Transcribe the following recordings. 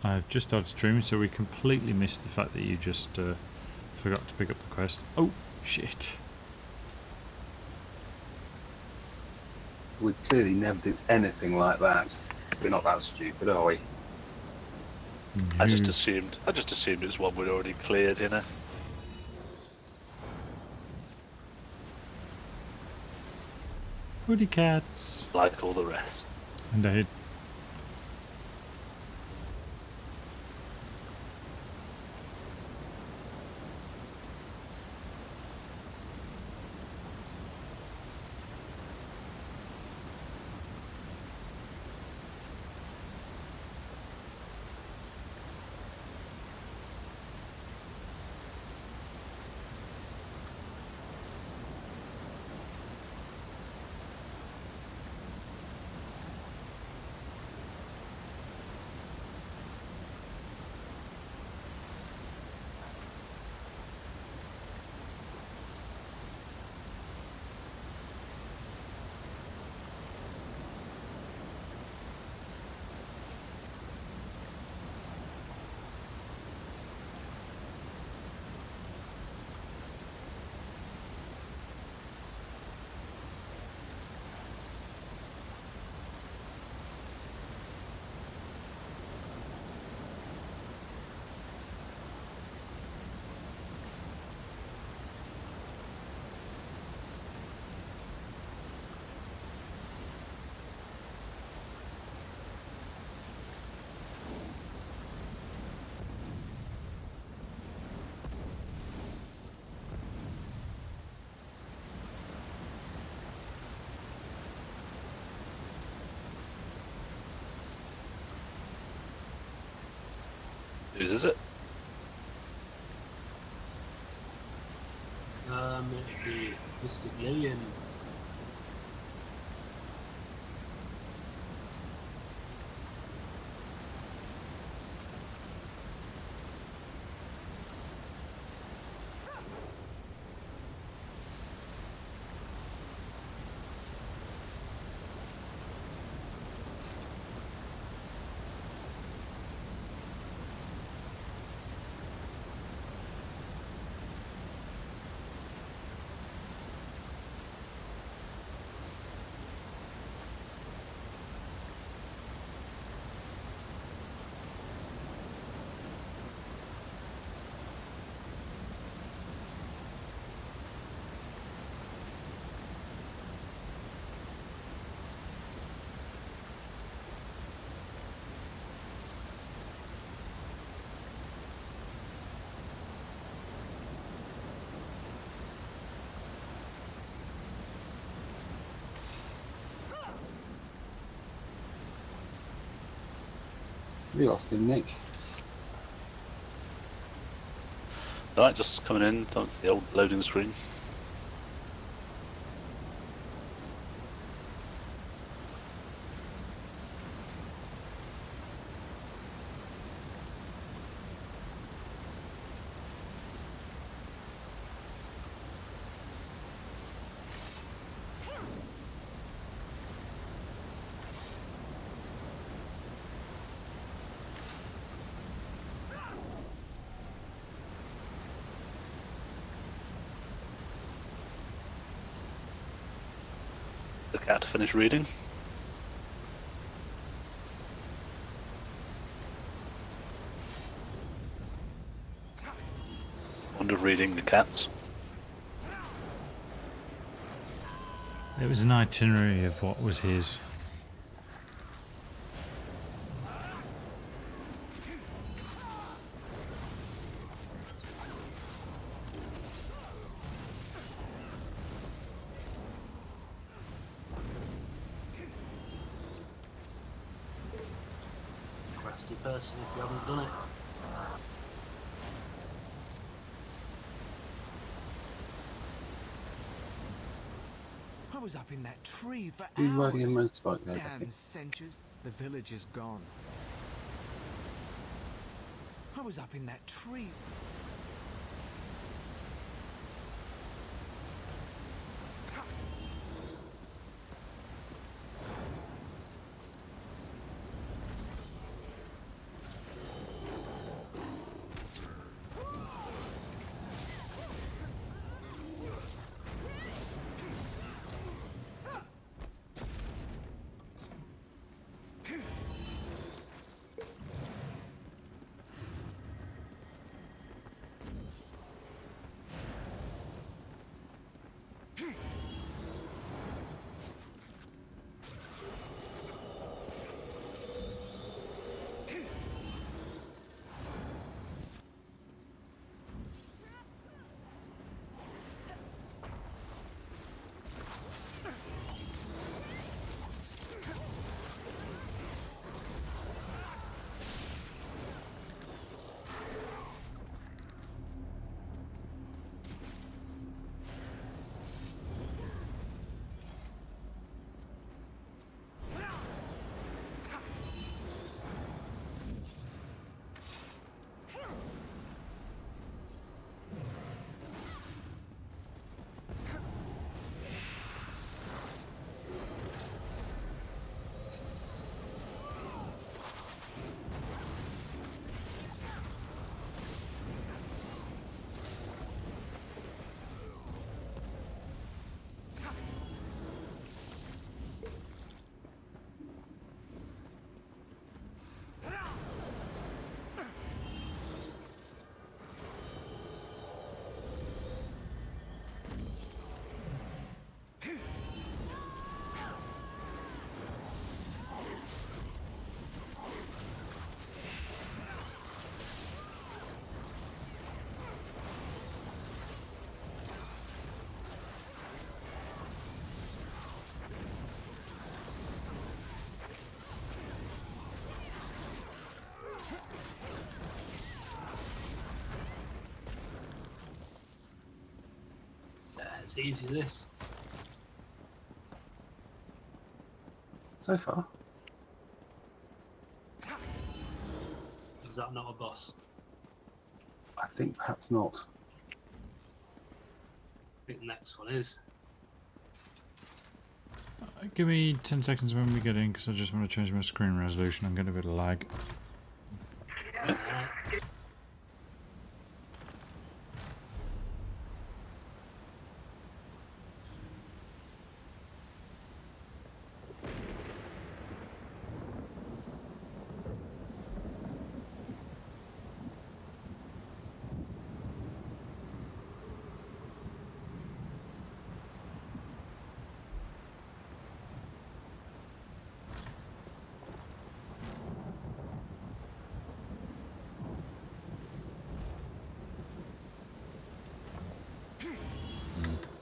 I've just started streaming, so we completely missed the fact that you just forgot to pick up the quest. Oh, shit. We clearly never do anything like that. We're not that stupid, are we? I just assumed it was one we'd already cleared, you know. Woody cats. Like all the rest. Indeed. Whose is it? It'd be Mystic Lillian. We lost him, Nick. Right, just coming in. That's the old loading screen. The cat to finish reading. Wonder of reading the cats. It was an itinerary of what was his. Questy person if you haven't done it. I was up in that tree for You riding a hours. motorbike there, Damn Becky? centaurs, the village is gone. I was up in that tree. It's easy, this. So far. Is that not a boss? I think perhaps not. I think the next one is. Give me 10 seconds when we get in, because I just want to change my screen resolution. I'm getting a bit of lag.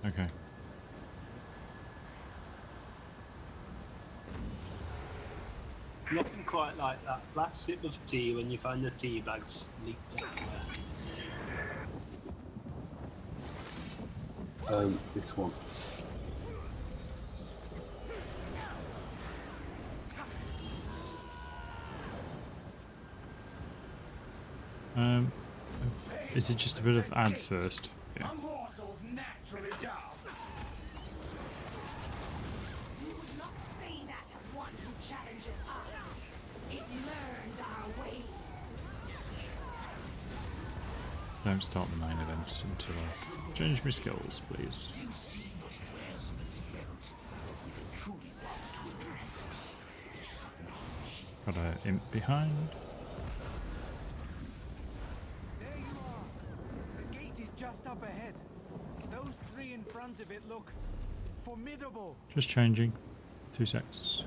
Okay. Nothing quite like that last sip of tea when you find the tea bags leaked everywhere. Oh, it's this one. Is it just a bit of ads first? Yeah. Mortals naturally dumb. You would not say that of one who challenges us. It learned our ways. Don't start the main event until I change my skills, please. Got a imp behind. There you are. The gate is just up ahead. Those three in front of it look formidable. Just changing. 2 seconds.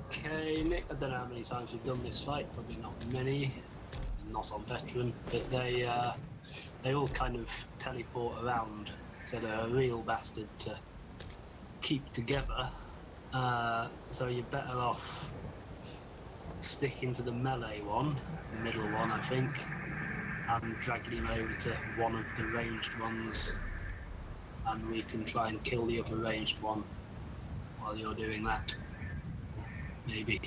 Okay, Nick, I don't know how many times we've done this fight, probably not many, not on veteran, but they all kind of teleport around, so they're a real bastard to keep together, so you're better off sticking to the melee one, the middle one I think, and dragging him over to one of the ranged ones, and we can try and kill the other ranged one while you're doing that. Maybe.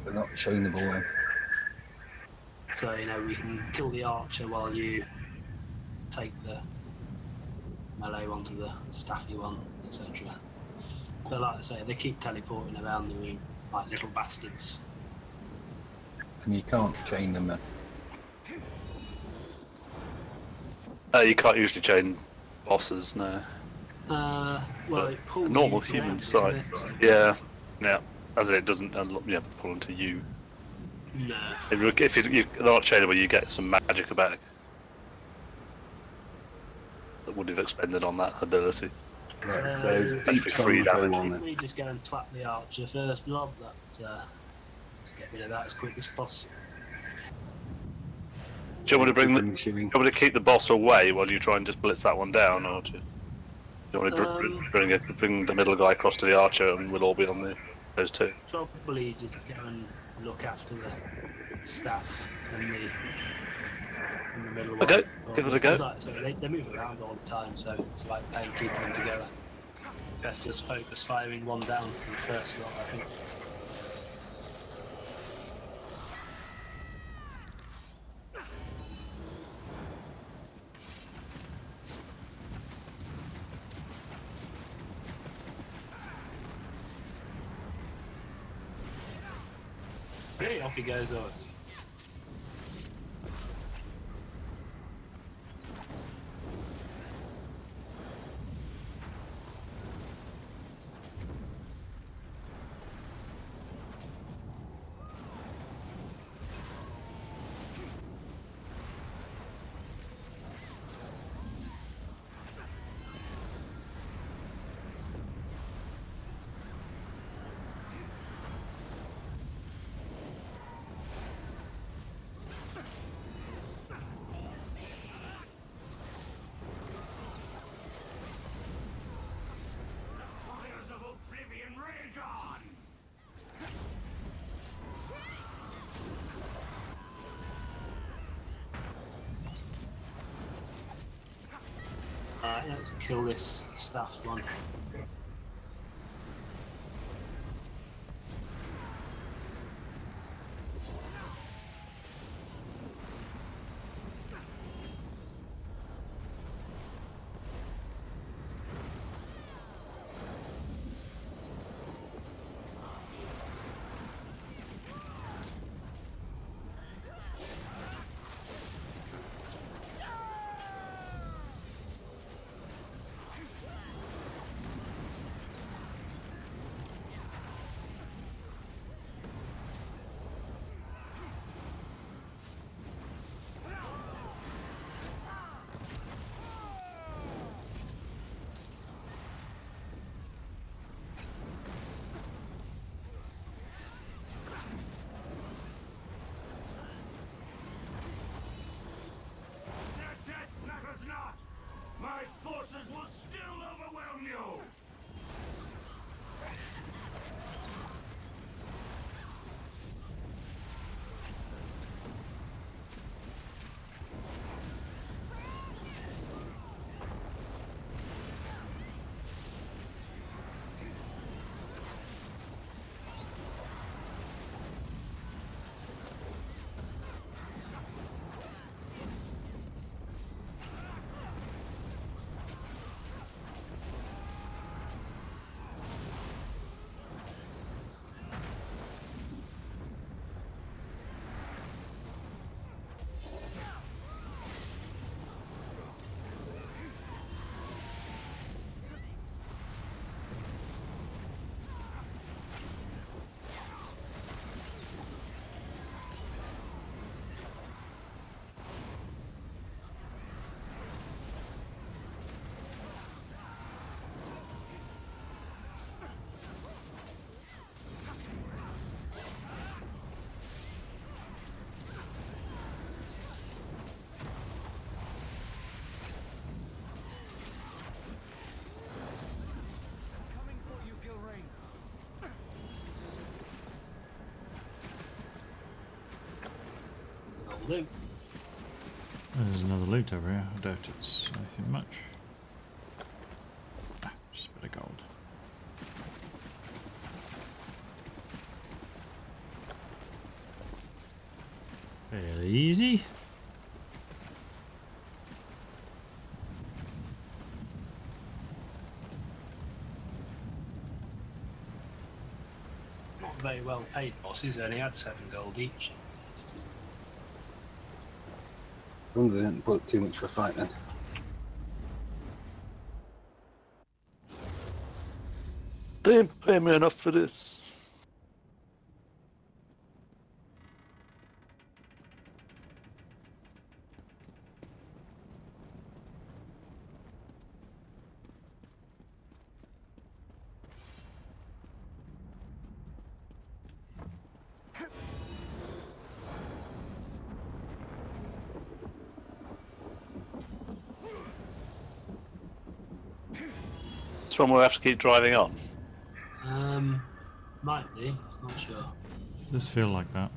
They're not chainable then. So, you know, we can kill the archer while you take the melee one to the staffy one, etc. But like I say, they keep teleporting around the room like little bastards. And you can't chain them then. You can't usually chain bosses, no. Well, it pulls Normal you to human them, sight. doesn't it? Yeah, yeah. As in, it doesn't pull into you. No. If you're not chainable, you get some magic about that would have expended on that ability. Right, so actually each free time we go damage. on If then. we just go and twat the archer first, Rob, let's get rid of that as quick as possible. Do you want me to Keep do you want me to keep the boss away while you try and just blitz that one down, or do you want me to bring the middle guy across to the archer and we'll all be on those two? Probably just go and look after the staff and the middle Okay, one. give it a go. Like, so they move around all the time, so it's like pain keeping them together. Best just focus firing one down from the first lot, I think. Okay, off he goes on. Right, let's kill this staff one. That death matters not! My forces will still overwhelm you! Coming for you, Gilrain. No loot. There's another loot over here. I doubt it's anything much. Ah, just a bit of gold. Fairly easy. Not very well paid bosses, only had 7 gold each. I wonder they didn't put up too much for a fight then. They didn't pay me enough for this. This one we'll have to keep driving on. Might be, not sure. Does feel like that.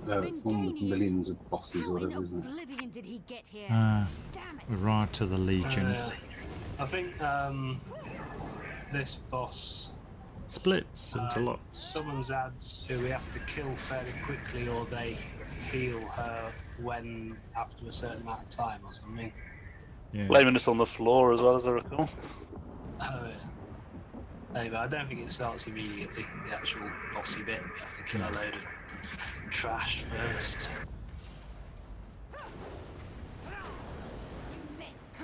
No, it's one with millions of bosses or How in whatever, isn't it? oblivion did he get here? Damn it. Urata the Legion. I think this boss Splits into lots. summons ads who we have to kill fairly quickly, or they heal her when after a certain amount of time or something. Yeah. Blaming us on the floor as well, as I recall. Anyway, I don't think it starts immediately, the actual bossy bit. We have to kill a load of trash first. You missed.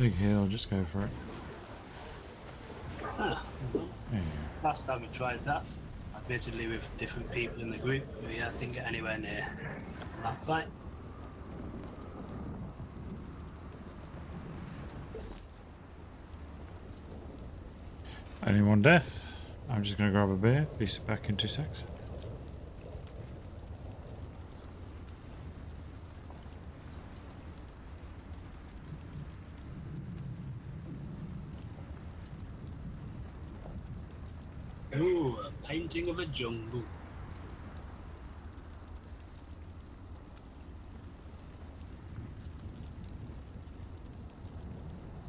Big hill, just go for it. Ah, well, Yeah. last time we tried that, admittedly with different people in the group, we didn't get anywhere near that fight. Only one death. I'm just going to grab a beer, be back in 2 secs. Ooh, a painting of a jungle.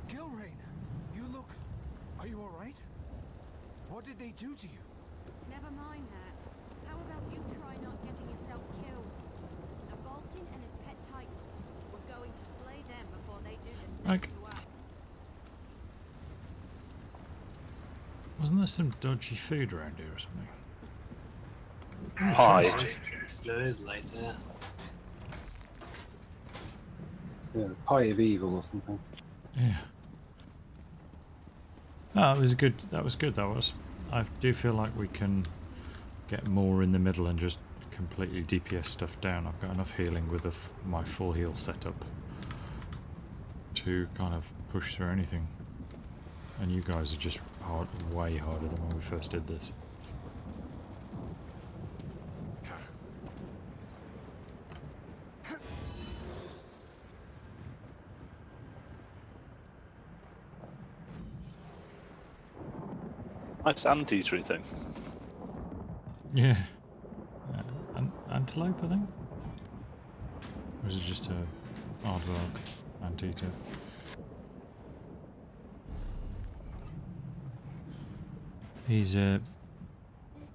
Gilrain, you look... Are you alright? What did they do to you? Never mind that. How about you try not getting yourself killed? A Valkyn and his pet titan. We're going to slay them before they do the same Okay. to us. Wasn't there some dodgy food around here or something? Hi. There is later. Yeah, the pie of evil or something. Yeah. Oh, it was good. That was good. That was. I do feel like we can get more in the middle and just completely DPS stuff down. I've got enough healing with my full heal setup to kind of push through anything. And you guys are just way harder than when we first did this. Nice anti-tree thing. Yeah. Antelope, I think? Or is it just a aardvark anteater? He's a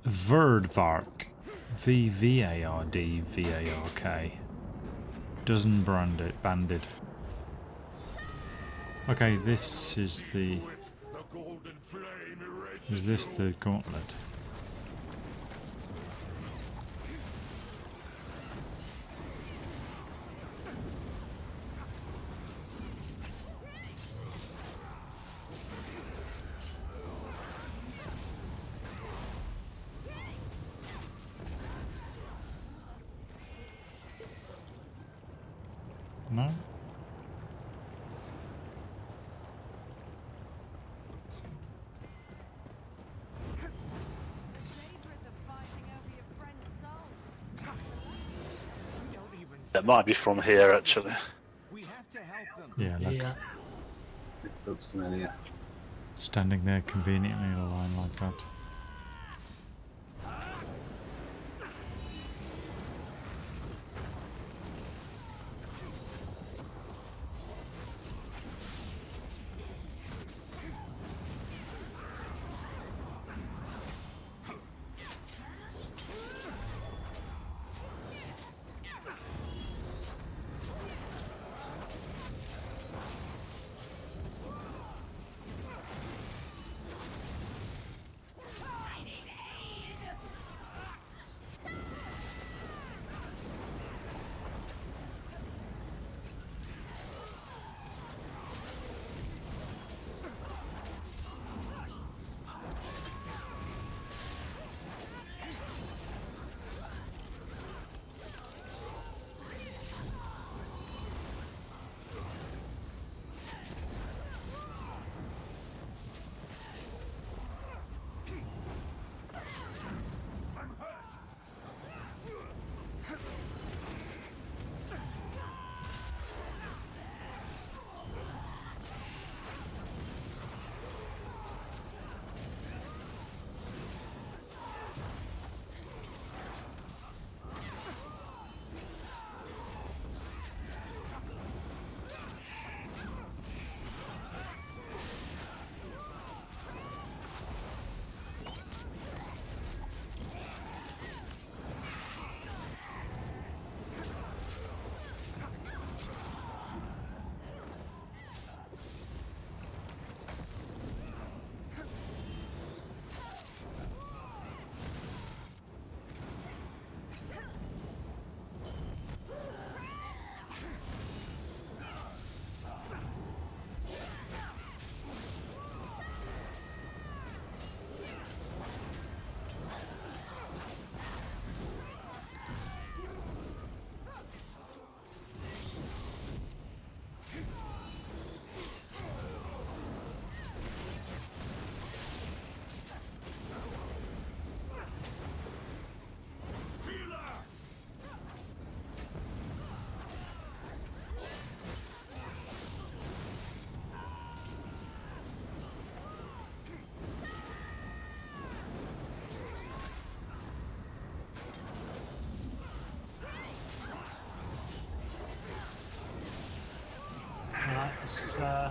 Vardvark. VVARDVARK. Dozen banded. Okay, this is the... The golden flame erases Is this the gauntlet? No? It might be from here, actually. We have to help them. Yeah, look. Yeah. This looks familiar. Standing there conveniently in a line like that.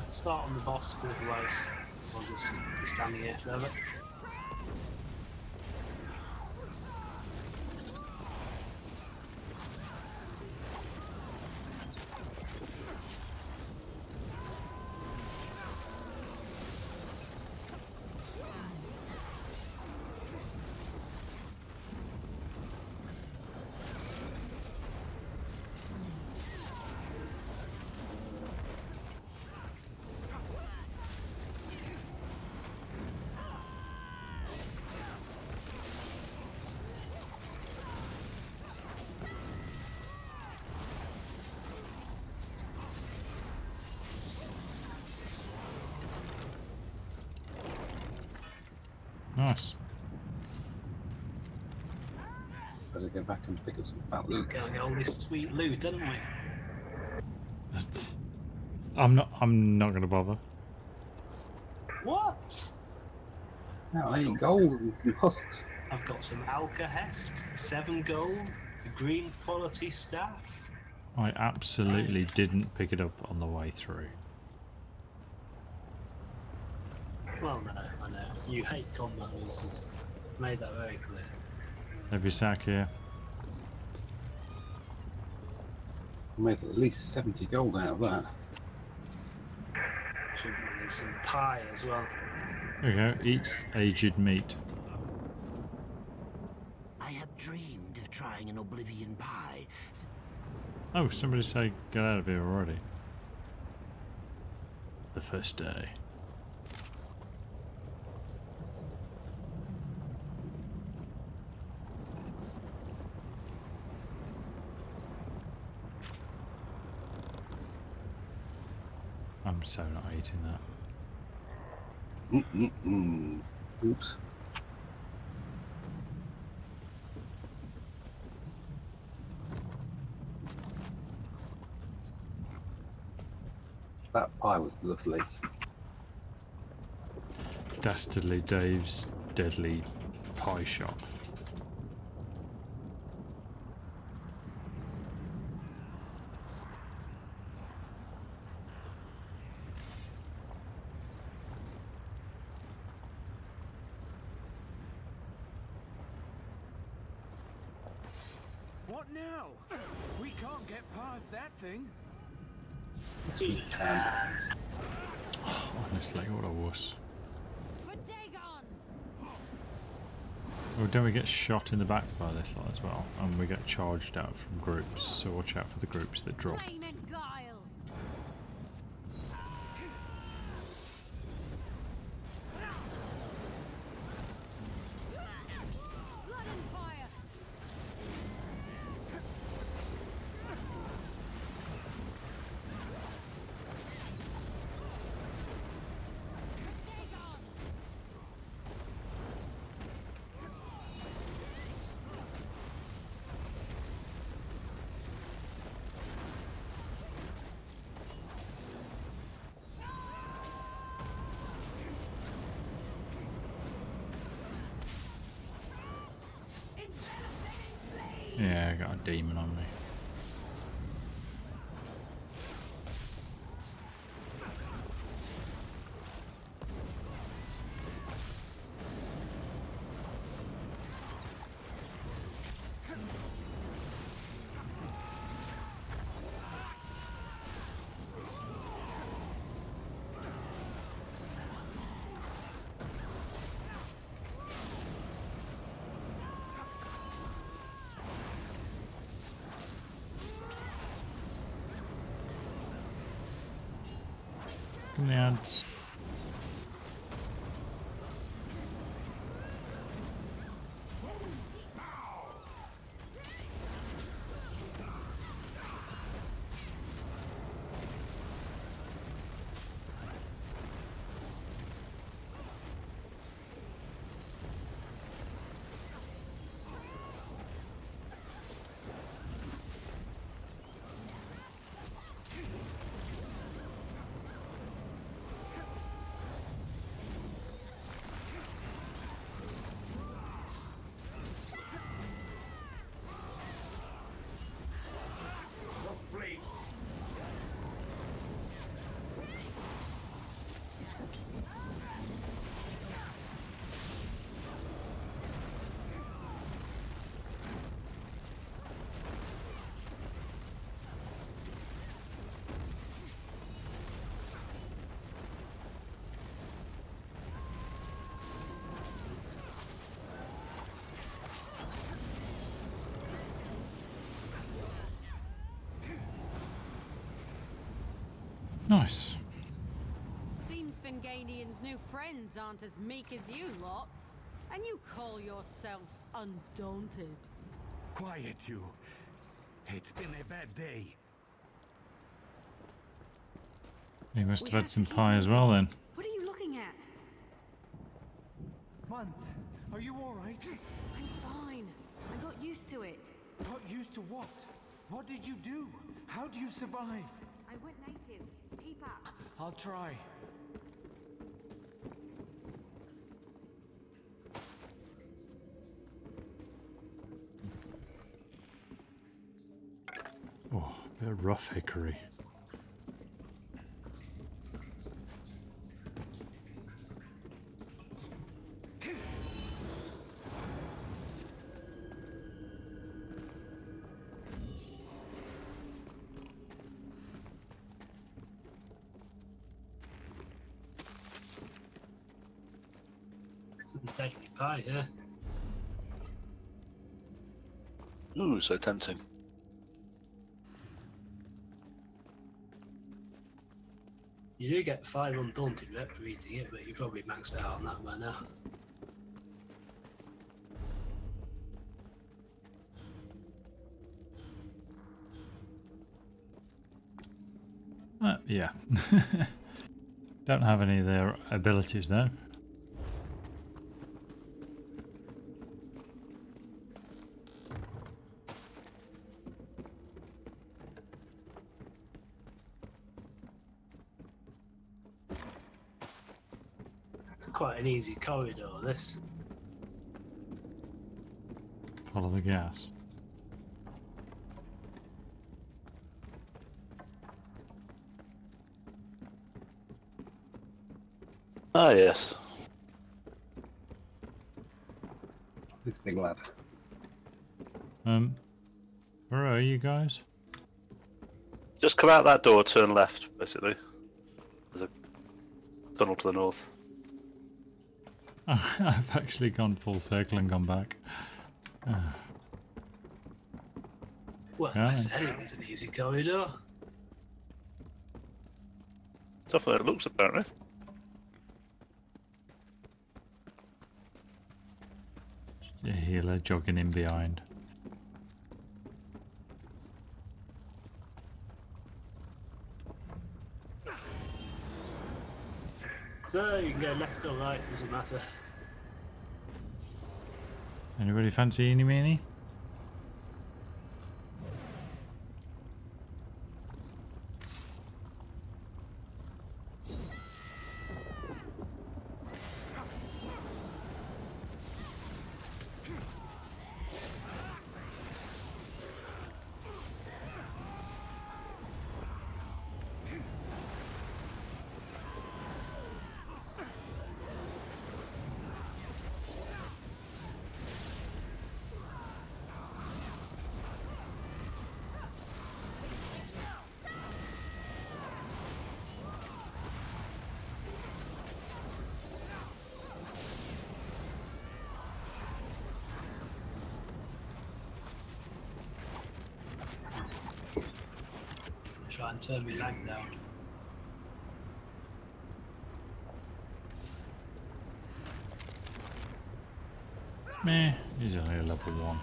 start on the boss, otherwise I'll just be standing here forever. Nice. Better go back and pick up some fat loot. Getting all this sweet loot, haven't we? I'm not going to bother. What? Now I ain't gold and some husks. I've got some alka-hest, 7 gold, a green quality staff. I absolutely didn't pick it up on the way through. Well, no, I know. You hate combat horses. Made that very clear. Heavy sack here. I made at least 70 gold out of that. There's some pie as well. There we go. Eats aged meat. I have dreamed of trying an oblivion pie. Oh, somebody say get out of here already. The first day. I'm so not eating that. Oops. That pie was lovely. Dastardly Dave's Deadly Pie Shop. What now? We can't get past that thing. Yes, we can. Oh, honestly, what a wuss. For Dagon! Oh, don't we get shot in the back by this lot as well? And we get charged out from groups, so watch out for the groups that drop. Flame and guile! Blood and fire! Dagon! Yeah, I got a demon on me. Come on. Nice. Seems Finganian's new friends aren't as meek as you lot. And you call yourselves undaunted. Quiet, you. It's been a bad day. You must have had some pie as well then. What are you looking at? Munt, are you all right? I'm fine. I got used to it. Got used to what? What did you do? How do you survive? I went native. Keep up. I'll try. Oh, a bit of rough hickory. Some deadly pie here. Ooh, so tempting. You do get 5 undaunted rep for eating it, but you probably maxed out on that by now. Yeah. Don't have any of their abilities though. It's quite an easy corridor, this. Follow the gas. Ah, yes. This big lad. Where are you guys? Just come out that door, turn left, basically. There's a tunnel to the north. I've actually gone full circle and gone back. Well, Yeah. I said it was an easy corridor. Tougher than it looks, apparently. A healer jogging in behind. So you can go left or right, doesn't matter. Anybody fancy eeny meeny? Try and turn my lag down. Meh, he's only a level 1.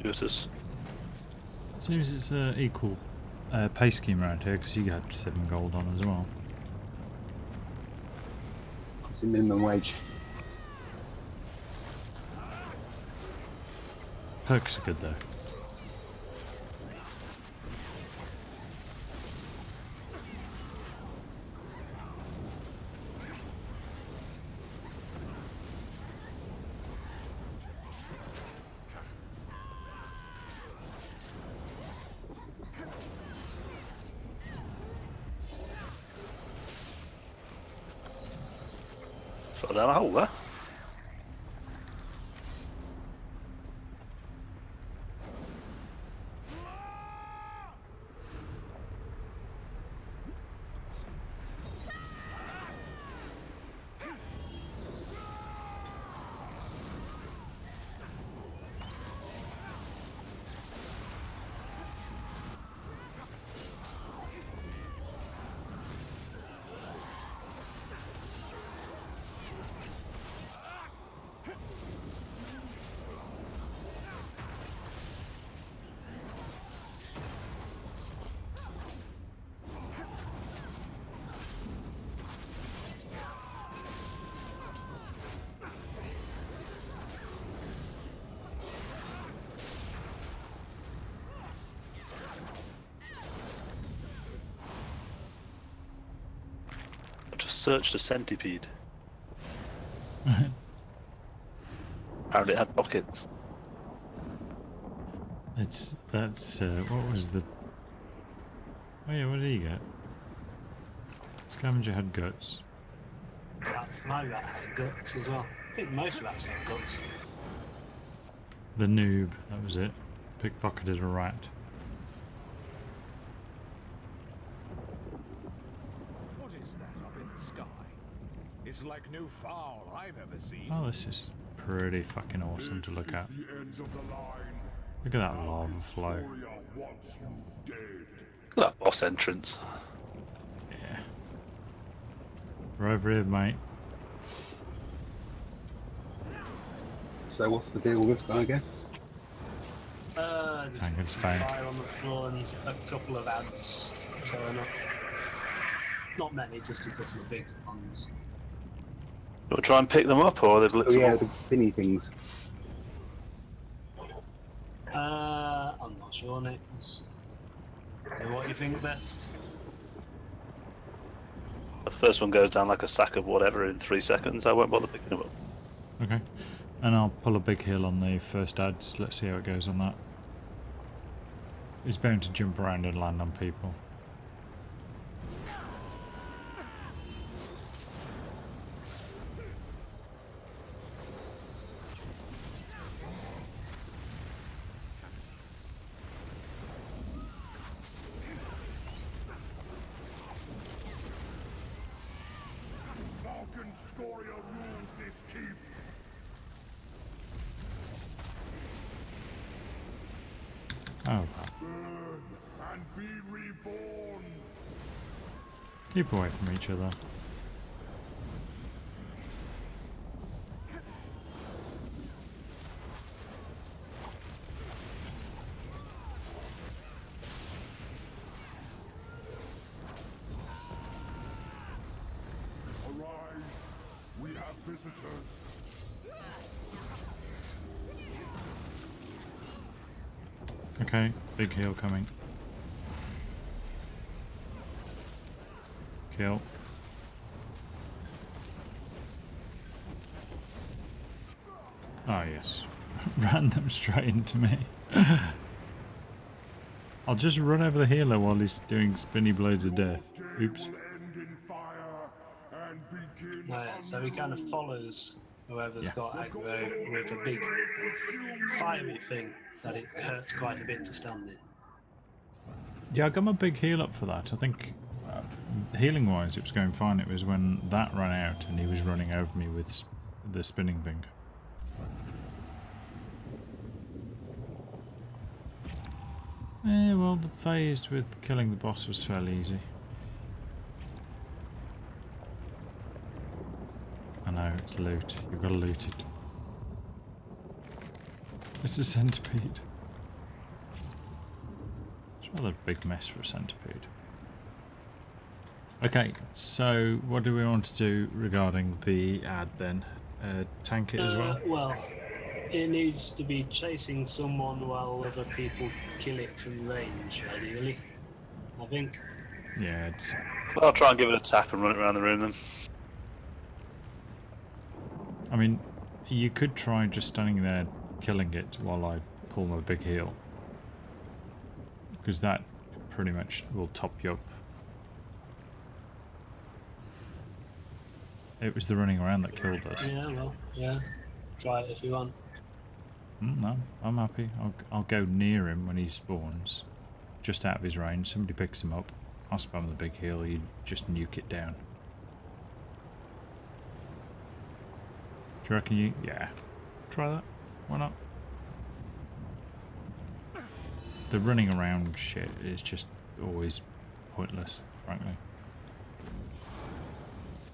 Jesus. Seems it's an equal pay scheme around here because you had 7 gold on as well. It's a minimum wage. Perks are good though. Fell down a hole there. Searched a centipede. Apparently it had pockets. That's what was the? Oh yeah, what did he get? Scavenger had guts. My rat had guts as well. I think most rats have guts. The noob, that was it. Pickpocketed a rat. It's like no fowl I've ever seen. Oh, this is pretty fucking awesome to look at. Look at that lava flow. Look at that boss entrance. Yeah. We're over here, mate. So what's the deal with this guy again? Tank and spank. Fire on the floor and a couple of ads turn up. Not many, just a couple of big ones. Do we try and pick them up, or are they blitzable? Oh yeah, the spinny things. I'm not sure, Nick. What do you think best? The first one goes down like a sack of whatever in 3 seconds. I won't bother picking them up. Okay. And I'll pull a big heal on the first ads. Let's see how it goes on that. It's bound to jump around and land on people. Valkyn Skoria rules this keep. Oh. Burn and be reborn. Keep away from each other. Arise, we have visitors. Okay, big heal coming. Kill. Oh yes. Ran them straight into me. I'll just run over the healer while he's doing spinny blades of death. Oops. So he kind of follows whoever's got aggro with a big fiery thing that it hurts quite a bit to stand in. Yeah, I got my big heal up for that. I think healing wise it was going fine. It was when that ran out and he was running over me with the spinning thing. Yeah, well, the phase with killing the boss was fairly easy. I know, it's loot. You've got to loot it. It's a centipede. It's rather a big mess for a centipede. Okay, so what do we want to do regarding the ad then? Tank it as well? Well, it needs to be chasing someone while other people kill it from range, ideally. I think. Yeah, it's... Well, I'll try and give it a tap and run it around the room then. I mean, you could try just standing there killing it while I pull my big heal. Because that pretty much will top you up. It was the running around that killed us. Yeah, well, yeah. Try it if you want. No, I'm happy. I'll go near him when he spawns, just out of his range. Somebody picks him up. I'll spam the big heal. You just nuke it down. Do you reckon you? Yeah. Try that. Why not? The running around shit is just always pointless, frankly.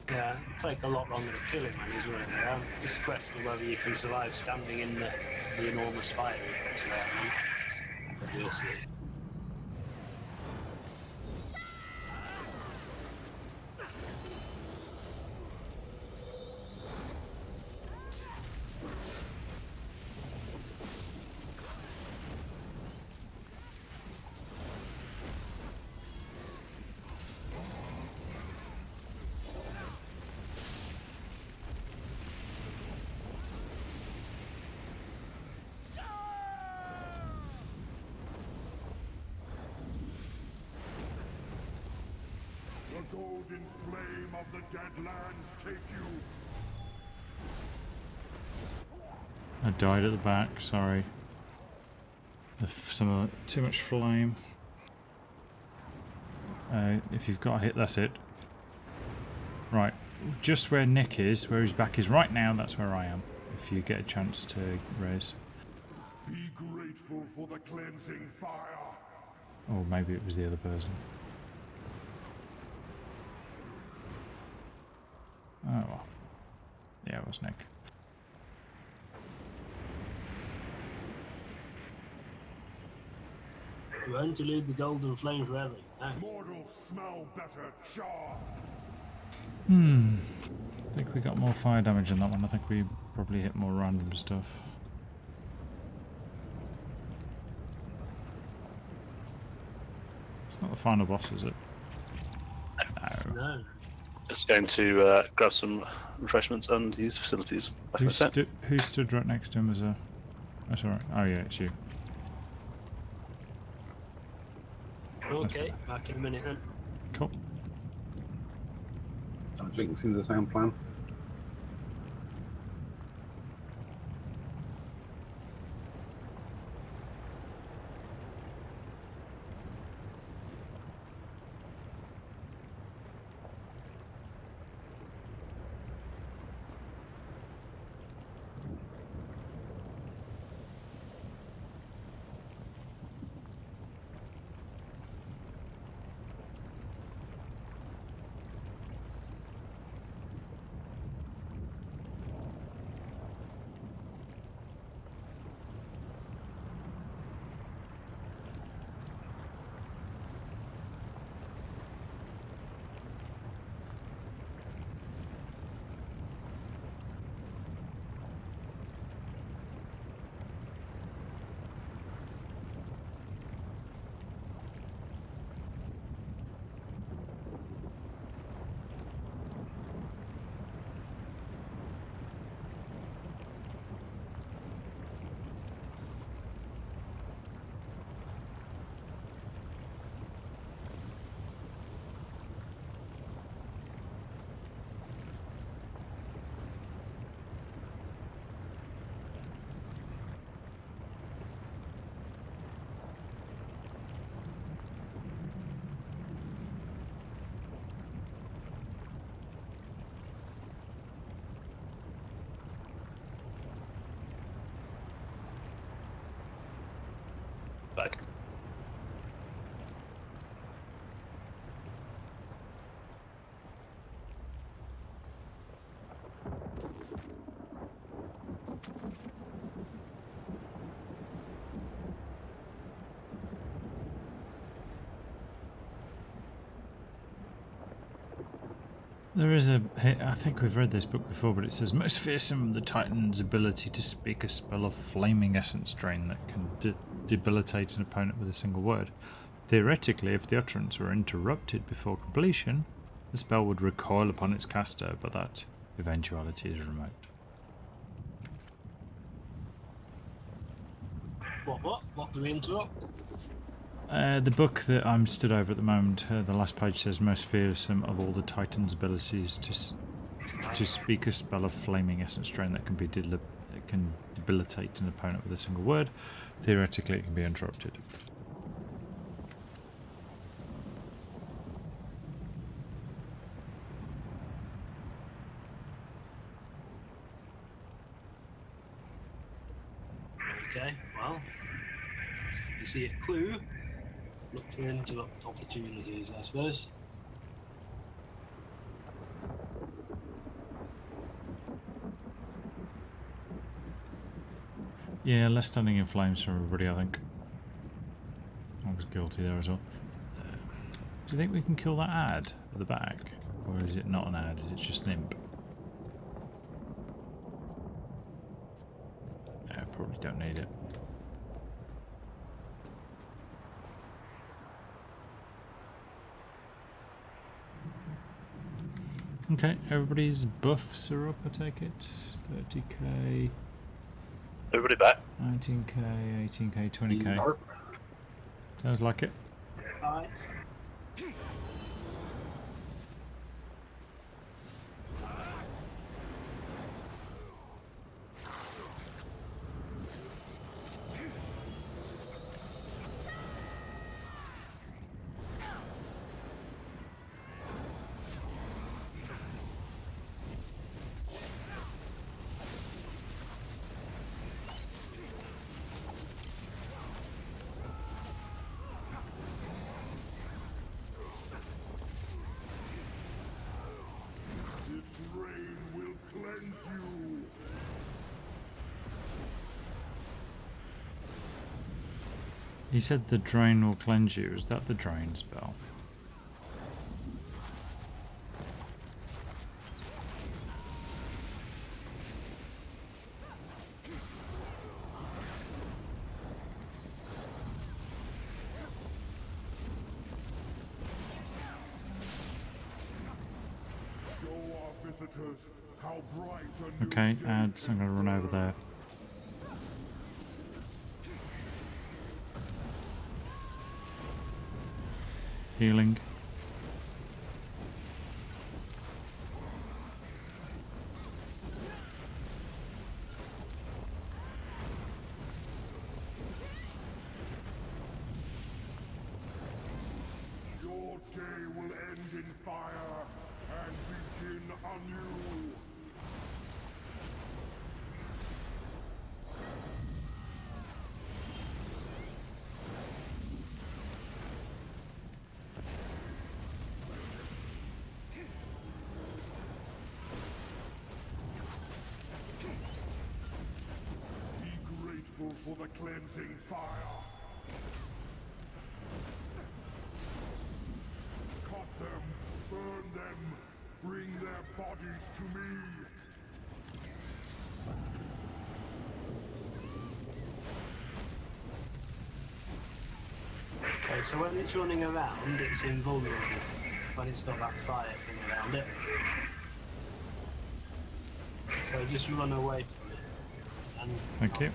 Yeah, it'll take a lot longer to kill him when he's running around. It's a question of whether you can survive standing in the enormous fire he's got there. But we'll see. The golden flame of the Deadlands take you. I died at the back, sorry. Too much flame. If you've got a hit, that's it. Right, just where Nick is, where his back is right now, that's where I am. If you get a chance to raise. Be grateful for the cleansing fire. Or maybe it was the other person. Oh well. Yeah, it was Nick. You won't elude the golden flame forever. No. Mortals smell better, char. I think we got more fire damage on that one. I think we probably hit more random stuff. It's not the final boss, is it? No. No. Just going to grab some refreshments and use facilities. Who stood right next to him as a... That's alright. Oh yeah, it's you. Okay, back in a minute then. Cool. I think it seems the same plan. Back. There is a hit, I think we've read this book before, but it says, most fearsome, the Titan's ability to speak a spell of flaming essence drain that can debilitate an opponent with a single word. Theoretically, if the utterance were interrupted before completion, the spell would recoil upon its caster, but that eventuality is remote. What do we interrupt? The book that I'm stood over at the moment, the last page says most fearsome of all the Titan's abilities to speak a spell of flaming essence drain that can be can debilitate an opponent with a single word. Theoretically, it can be interrupted. Okay, well, if you see a clue, look for interrupt opportunities, I suppose. Yeah, less standing in flames for everybody, I think. I was guilty there as well. Do you think we can kill that ad at the back? Or is it not an ad, is it just an imp? Yeah, probably don't need it. Okay, everybody's buffs are up, I take it. 30k. Everybody back. 19k, 18k, 20k. Sounds like it. Alright. He said the drain will cleanse you. Is that the drain spell? Okay, ads. I'm going to run over there. Healing. Your day will end in fire and begin anew. For the cleansing fire. Cut them, burn them, bring their bodies to me. Okay, so when it's running around, it's invulnerable. When it's got that fire thing around it. So just run away from it. And Thank you.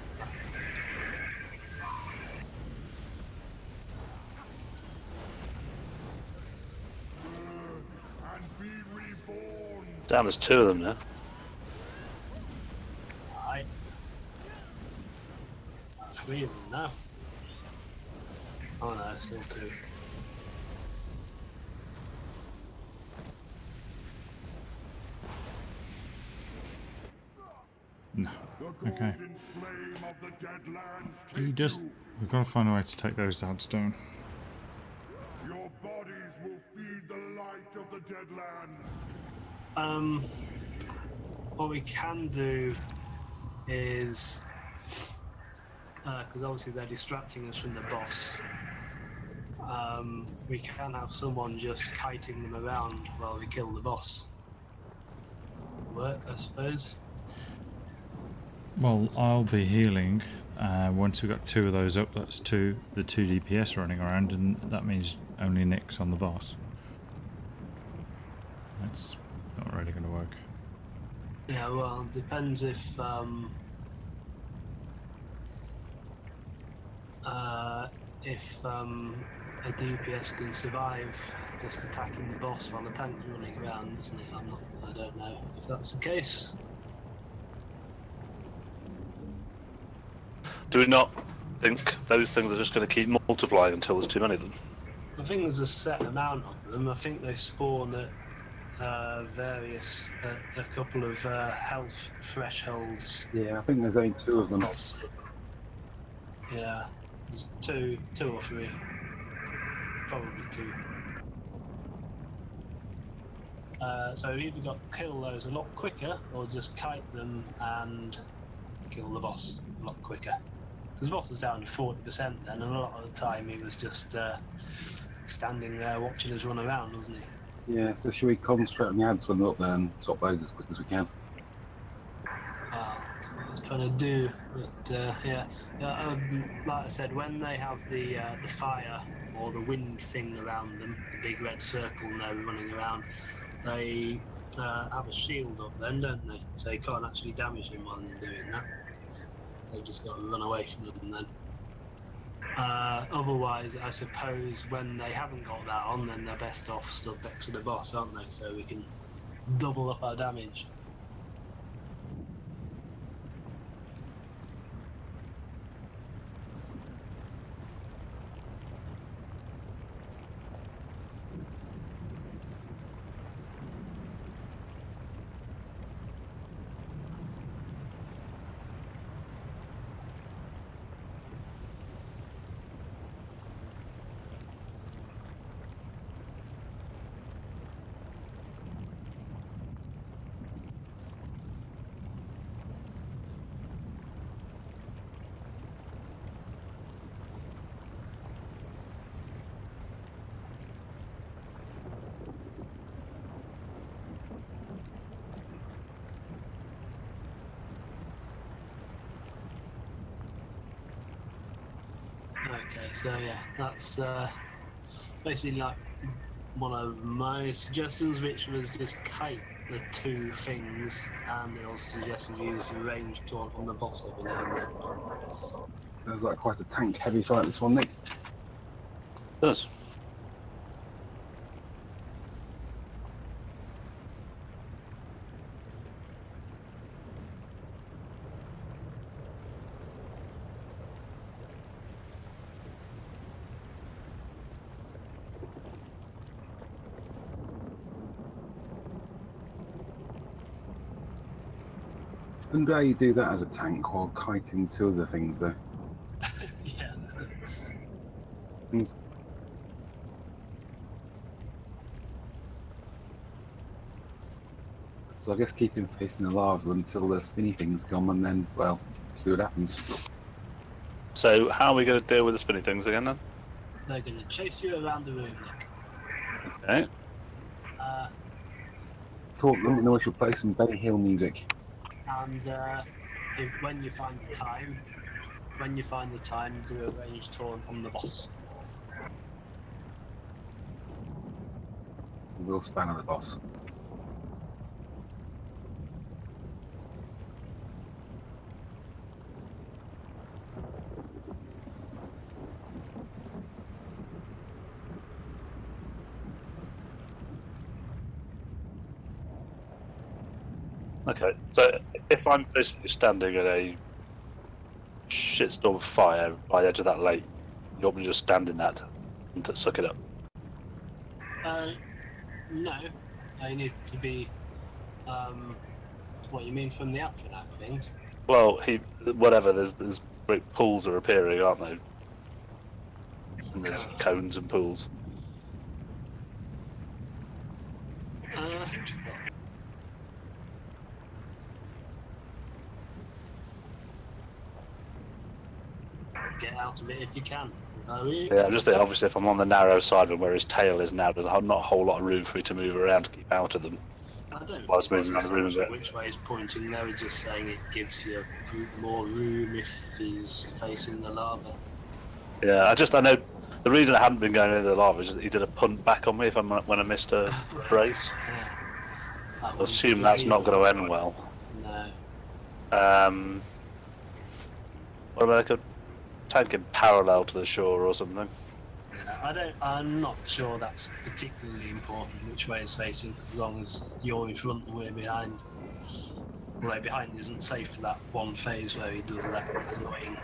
Damn, there's two of them now. Alright. 3 of them now. Oh no, it's still 2. No. Okay. We've got to find a way to take those ads down. Your bodies will feed the light of the Deadlands. What we can do is, because obviously they're distracting us from the boss, we can have someone just kiting them around while we kill the boss. Work, I suppose. Well, I'll be healing. Once we've got 2 of those up, that's the 2 DPS running around, and that means only Nick's on the boss. That's not really going to work. Yeah, well, depends if a DPS can survive just attacking the boss while the tank's running around, doesn't it? I don't know if that's the case. Do we not think those things are just going to keep multiplying until there's too many of them? I think there's a set amount of them. I think they spawn at a couple of health thresholds. Yeah, I think there's only 2 of them. Yeah, there's two or three. Probably 2. So we've either got to kill those a lot quicker, or just kite them and kill the boss a lot quicker. Because the boss was down to 40% then, and a lot of the time he was just standing there watching us run around, wasn't he? Yeah, so should we concentrate on the ads when they're up there and stop those as quick as we can? That's what I was trying to do, but like I said, when they have the fire or the wind thing around them, the big red circle and they're running around, they have a shield up then, don't they? So you can't actually damage them while you're doing that. They've just got to run away from them then. Otherwise, I suppose when they haven't got that on, then they're best off stood next to the boss, aren't they? So we can double up our damage. Okay, so yeah, that's basically like one of my suggestions, which was just kite the 2 things, and it also suggested use the range taunt on the boss every now and then. Sounds like quite a tank-heavy fight, this one, Nick. It does. I wonder how you do that as a tank while kiting 2 other things, though. Yeah. Things- So I guess keep him facing the lava until the spinny things come, and then, well, see what happens. So how are we going to deal with the spinny things again then? They're going to chase you around the room, Nick. Okay. Cool, let me know we should play some Benny Hill music. And when you find the time, do a range taunt on the boss. We'll span on the boss. Okay, so if I'm basically standing at a shitstorm of fire by the edge of that lake, you want me to just stand in that and to suck it up? No. I need to be, what you mean from the Atronach things? Well, whatever, there's great pools are appearing, aren't they? And there's cones and pools. Get out of it if you can. Yeah, I'm just thinking, obviously, if I'm on the narrow side of him where his tail is now, there's not a whole lot of room for me to move around to keep out of them. I don't While it's moving around the room a bit. which way he's pointing. They were just saying it gives you more room if he's facing the lava. Yeah, I know the reason I hadn't been going into the lava is that he did a punt back on me when I missed a race. Yeah. I assume that's not going to end well. No. What about like a tank in parallel to the shore or something? Yeah. I'm not sure that's particularly important which way it's facing, as long as you're in front and we're behind. The way behind isn't safe for that one phase where he does that annoying.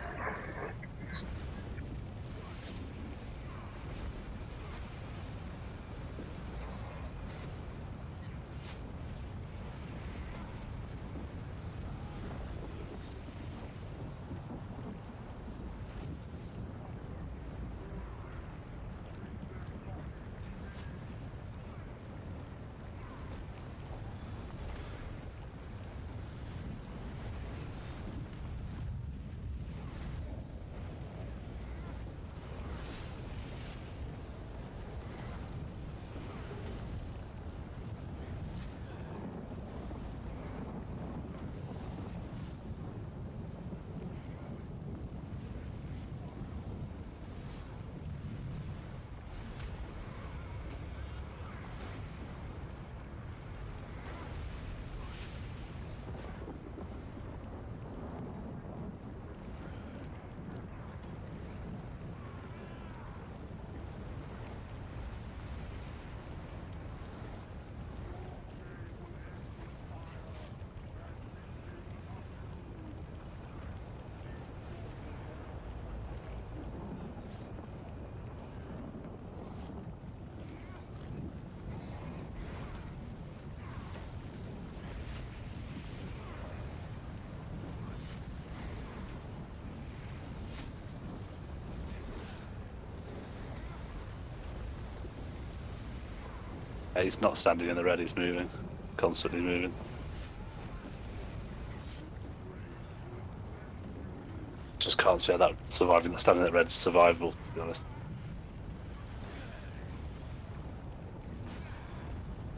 He's not standing in the red, he's moving. Constantly moving. Just can't see how that standing in the red is survivable, to be honest.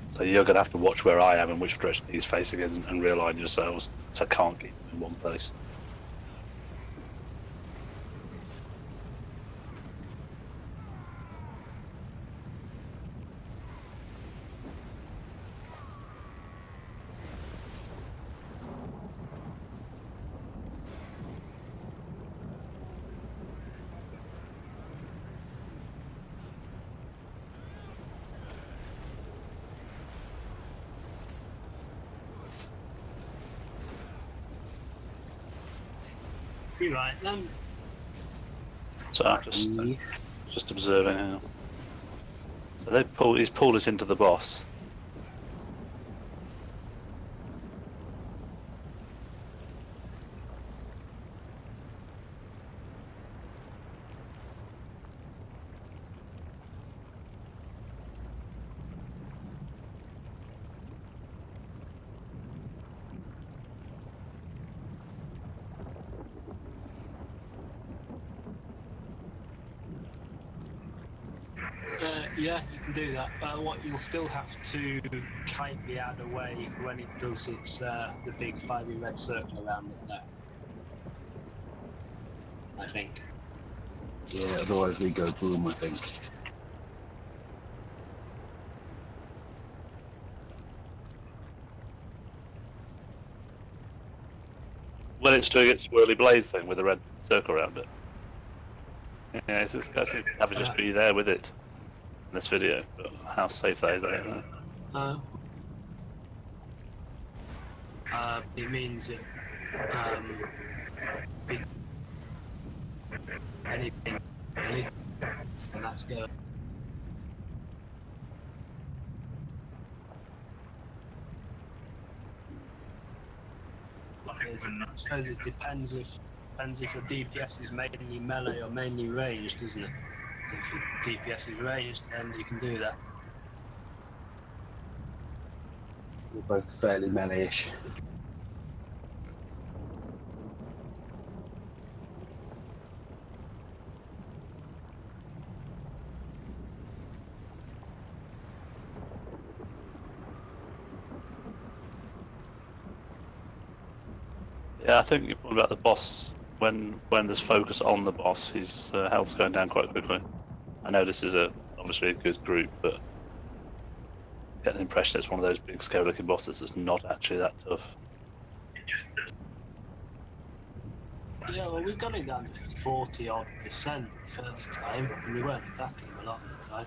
So you're going to have to watch where I am and which direction he's facing and realign yourselves. So I can't keep him in one place. Be right then. So I'm just observing here. So he's pulled us into the boss. Yeah, you can do that. What you'll still have to kite the ad away when it does its the big fiery red circle around it there. I think. Yeah, otherwise we go boom, I think. When it's doing its swirly blade thing with a red circle around it. Yeah, it's just have to just be there with it in this video, but how safe that is, I don't know. It means it anything really, and that's good. I suppose it depends if your DPS is mainly melee or mainly ranged, isn't it? If your DPS is ranged, then you can do that. We're both fairly melee-ish. Yeah, I think you're talking about the boss. When there's focus on the boss, his health's going down quite quickly. I know this is obviously a good group, but I get the impression it's one of those big scale-looking bosses that's not actually that tough. Yeah, well, we got it down to 40 odd percent first time, and we weren't attacking them a lot of the time.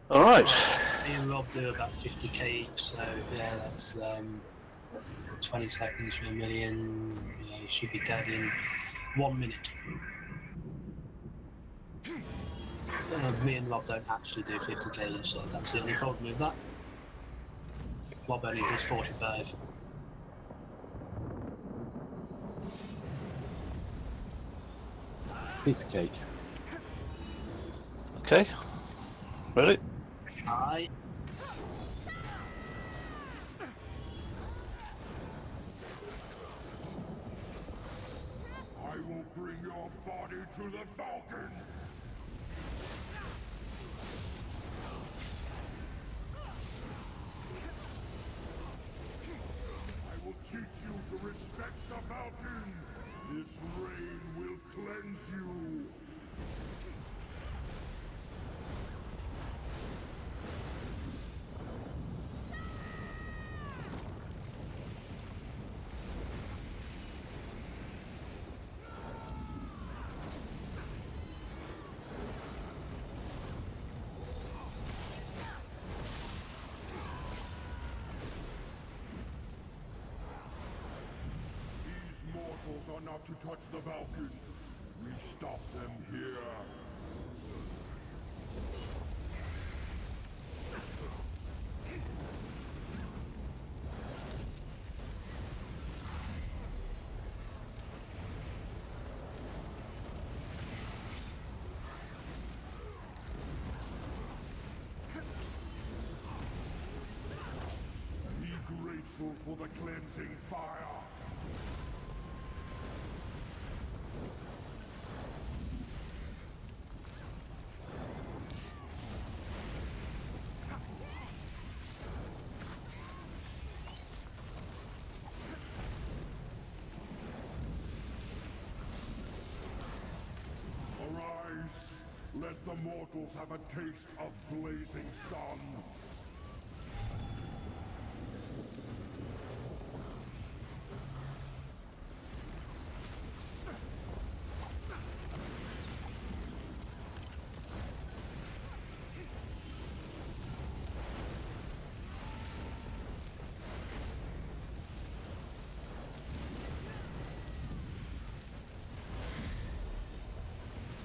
All right. Me and Rob do about 50k each, so yeah, that's 20 seconds for a million. Yeah, you should be dead in 1 minute. Me and Rob don't actually do 50k each, so that's the only problem with that. Rob only does 45. Piece of cake. Okay. Ready? Aye. I will bring your body to the Valkyn! I will teach you to respect the Valkyn! This rain will cleanse you! Mortals are not to touch the Valkyn. We stop them here. Be grateful for the cleansing fire. Let the mortals have a taste of blazing sun.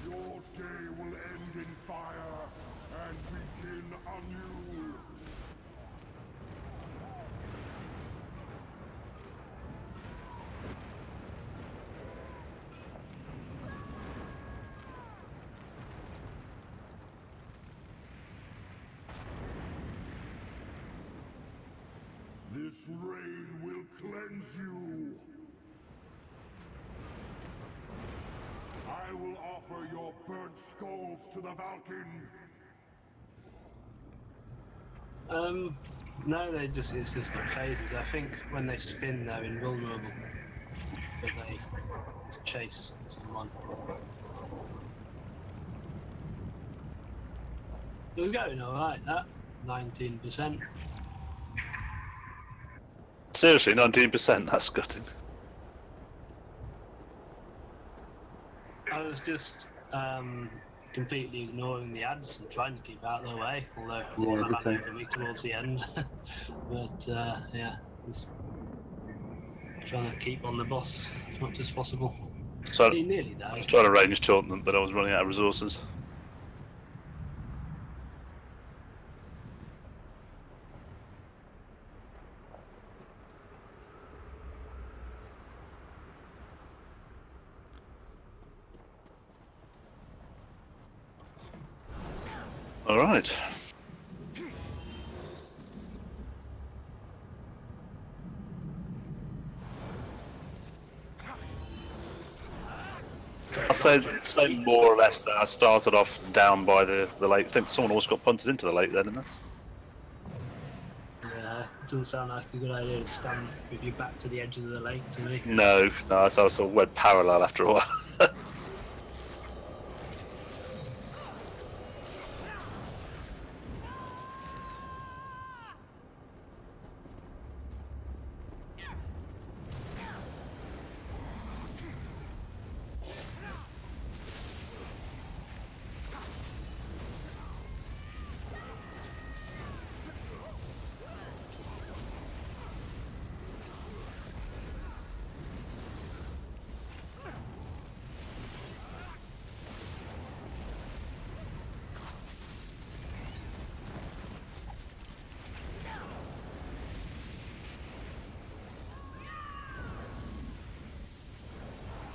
Your day will end in fire and begin anew. This rain will cleanse you. I will offer your burnt skulls to the Valkyn. No, it's just got phases. I think when they spin, they're invulnerable, but they just chase someone. It was going alright, that 19%. Seriously, 19%. That's gutting. I was just completely ignoring the ads and trying to keep out of their way, although one ran over me towards the end. But yeah, just trying to keep on the boss as much as possible. So He nearly died. I was trying to range taunt them, but I was running out of resources. Right. I'll say more or less that I started off down by the lake. I think someone else got punted into the lake then, didn't they? Yeah, it doesn't sound like a good idea to stand with your back to the edge of the lake to me. No, so I sort of went parallel after a while.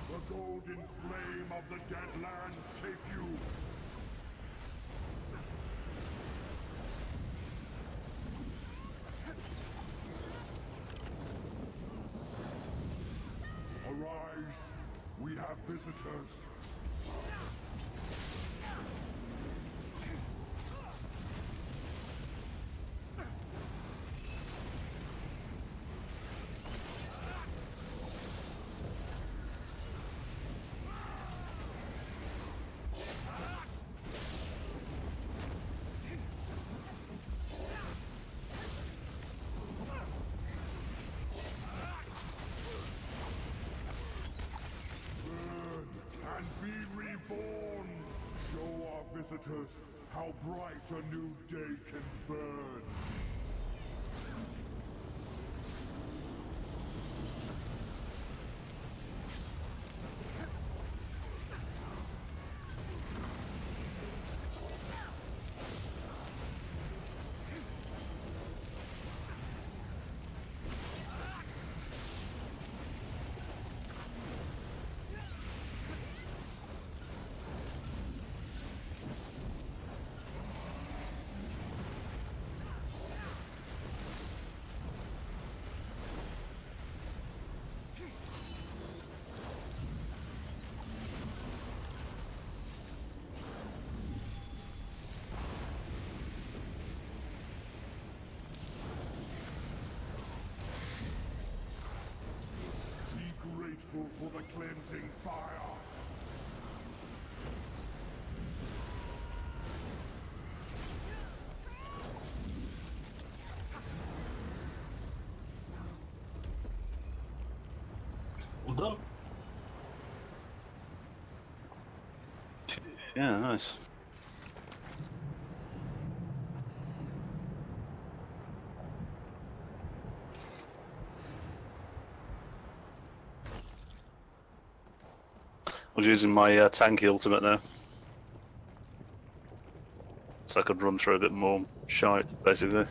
The golden flame of the Deadlands take you. Arise, we have visitors. And be reborn! Show our visitors how bright a new day can burn! Grateful for the cleansing fire. Well done. Yeah, nice. I was using my tanky ultimate now, so I could run through a bit more shite, basically.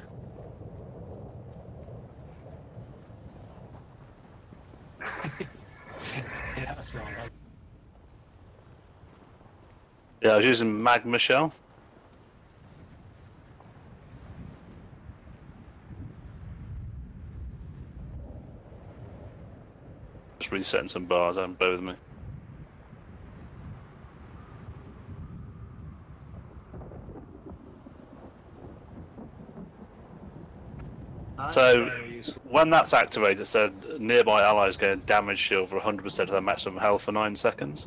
Yeah, that's not bad. Yeah, I was using Magma Shell. Just resetting some bars, bear with me. So, when that's activated, it said nearby allies gain damage shield for 100% of their maximum health for 9 seconds.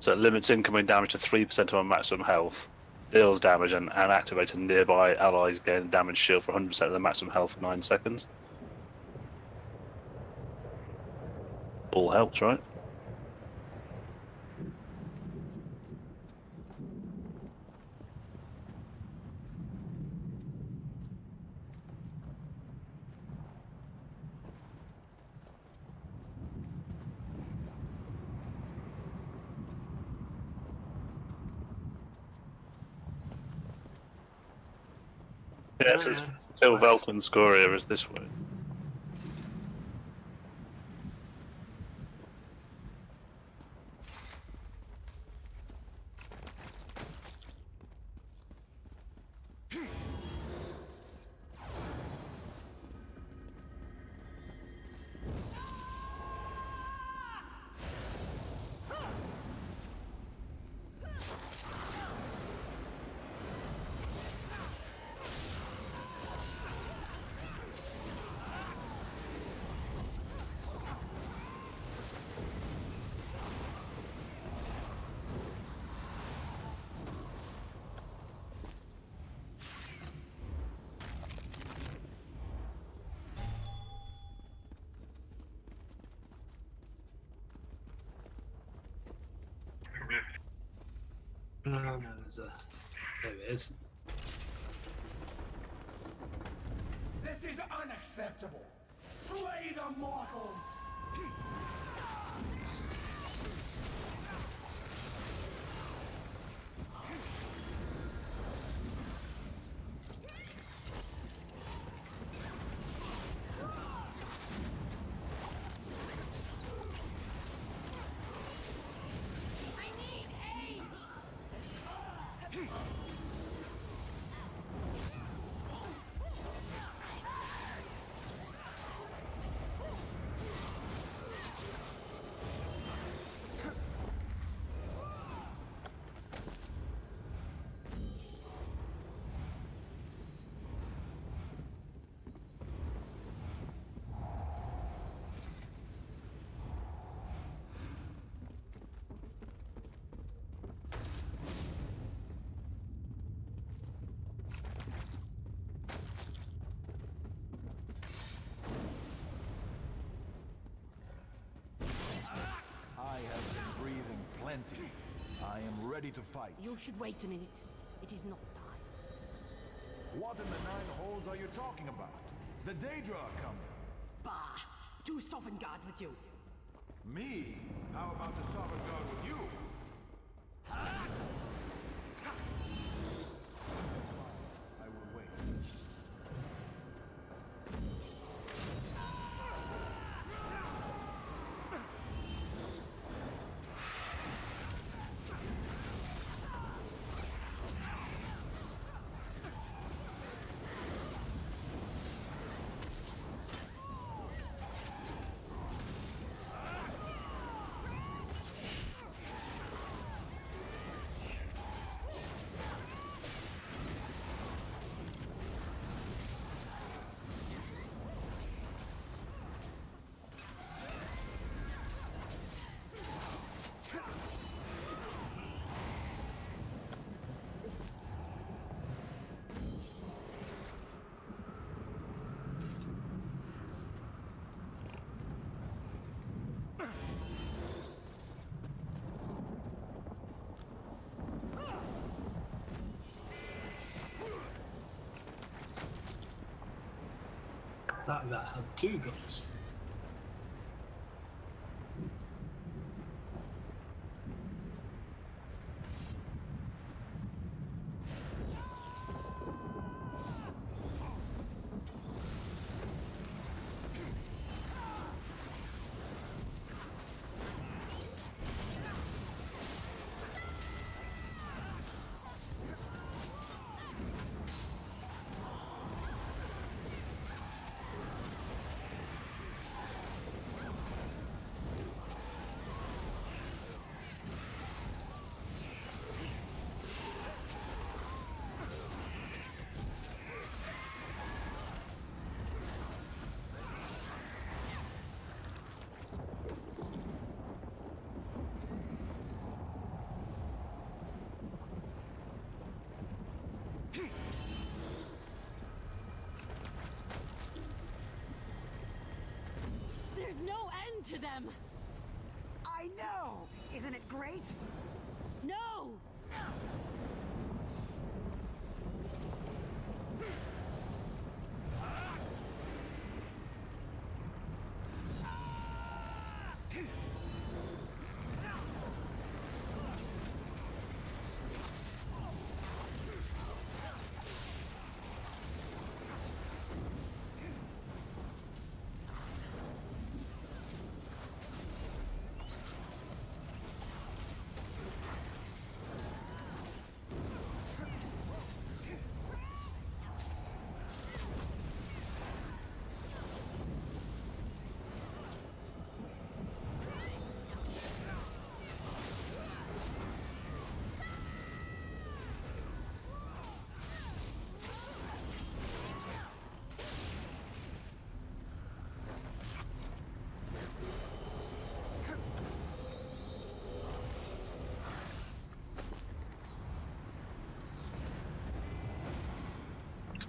So it limits incoming damage to 3% of our maximum health, deals damage, and activated nearby allies gain damage shield for 100% of their maximum health for 9 seconds. All helps, right? Yeah, it says kill Valkyn Skoria is this way. There it is. This is unacceptable! Slay the mortals! I have been breathing plenty. I am ready to fight. You should wait a minute. It is not time. What in the nine holes are you talking about? The Daedra are coming. Bah! Do Sovngarde with you. Me? How about the Sovereign Guard with you? I will wait. That had two guns. There's no end to them! I know! Isn't it great? No!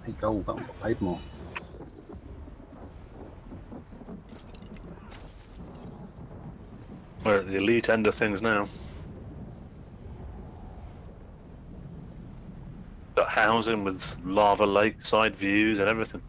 Hey, gold, that one got paid more. We're at the elite end of things now. housing with lava lake side views and everything.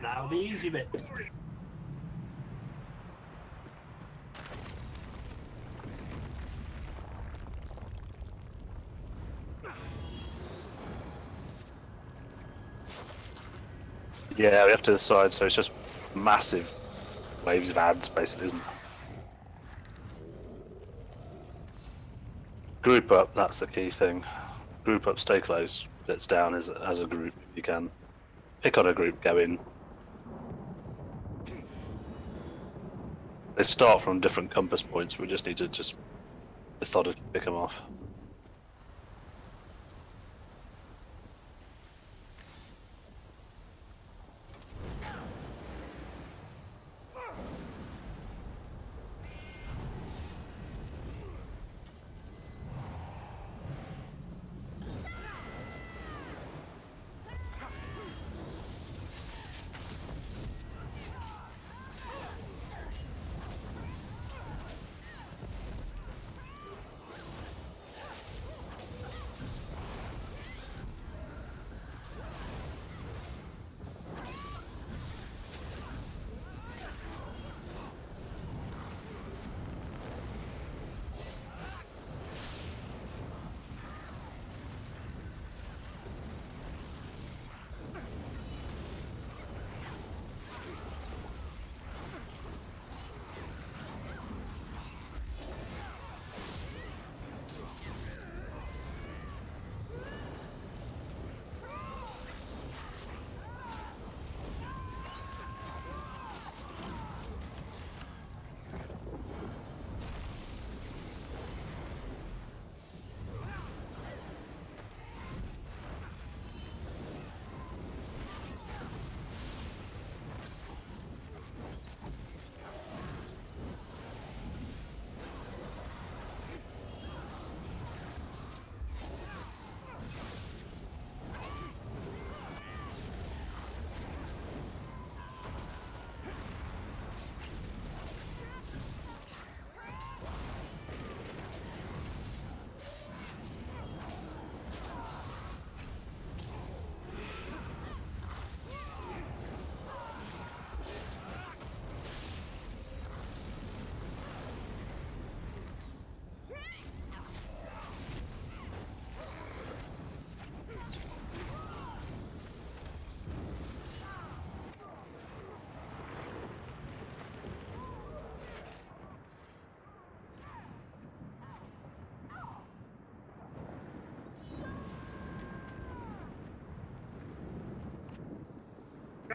Now the easy bit. Yeah, we have to decide, so it's just massive waves of ads, basically, isn't it? Group up, that's the key thing. Group up, stay close, blitz down as a group if you can. Pick on a group, go in. They start from different compass points, we just need to just methodically pick them off.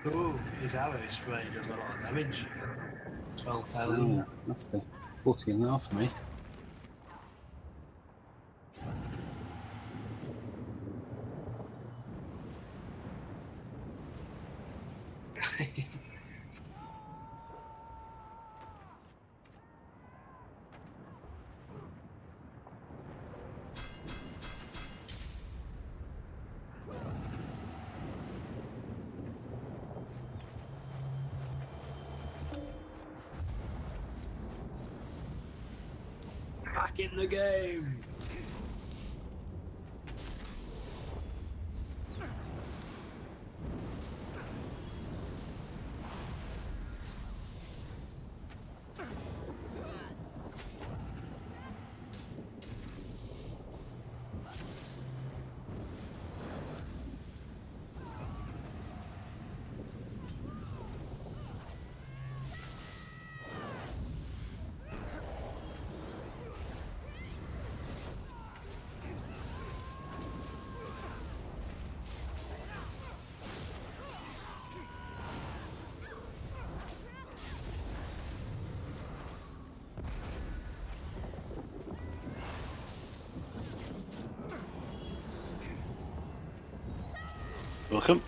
Ooh, his arrow spray does a lot of damage. 12,000. That's the 14.5 for me. Back in the game! Welcome.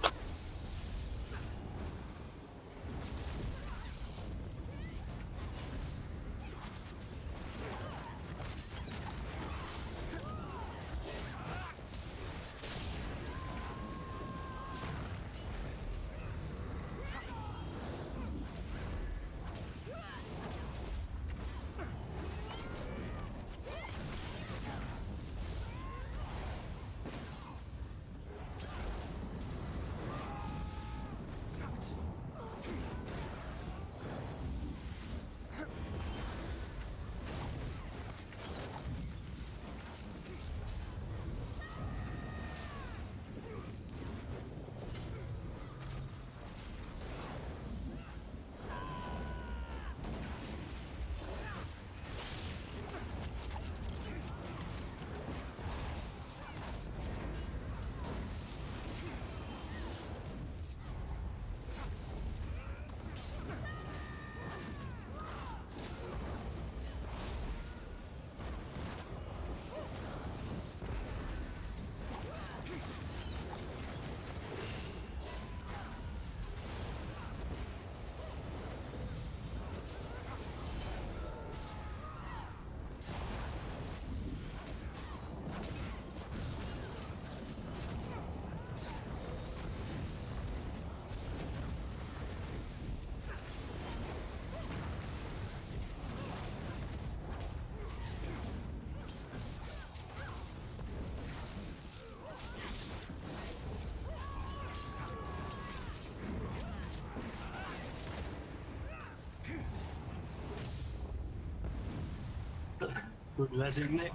Good resin, Nick.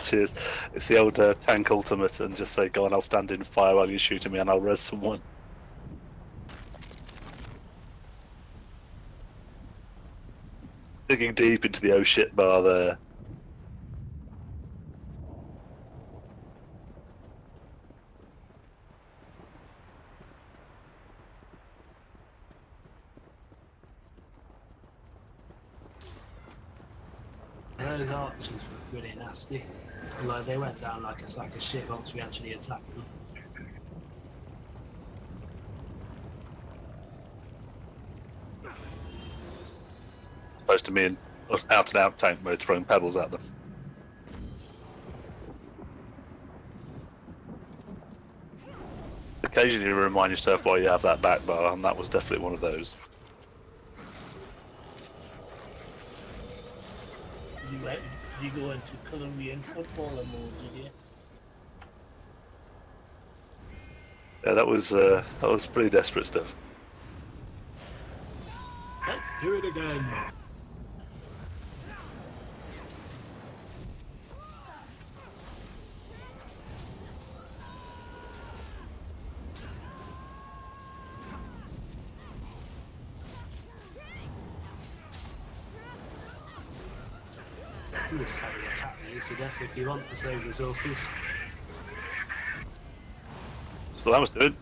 Cheers. It's the old tank ultimate, and just say, "Go on, I'll stand in fire while you're shooting me, and I'll res someone." Digging deep into the oh shit bar there. Those archers were pretty nasty. Like they went down like a sack of shit once we actually attacked them. Supposed to me in out and out tank mode, throwing pebbles at them. Occasionally you remind yourself why you have that back bar, and that was definitely one of those. Did you go into Colombian footballer mode, did you? Yeah, that was pretty desperate stuff. Let's do it again. Just heavy attack these to death if you want to save resources. That's what I was doing.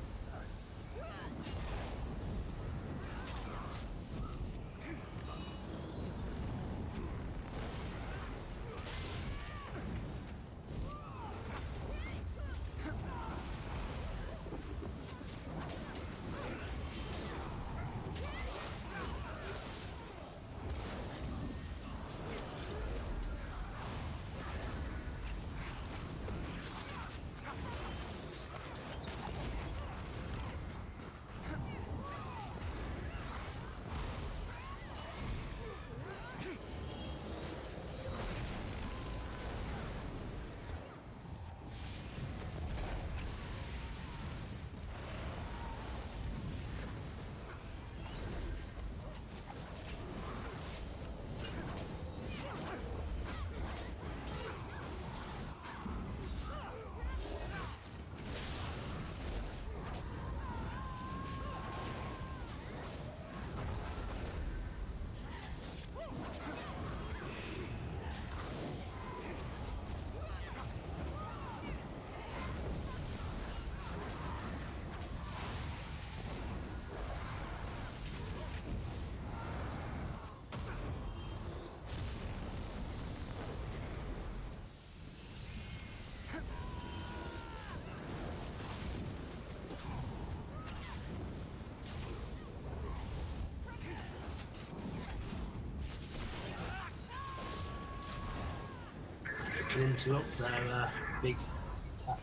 can interrupt their big attack.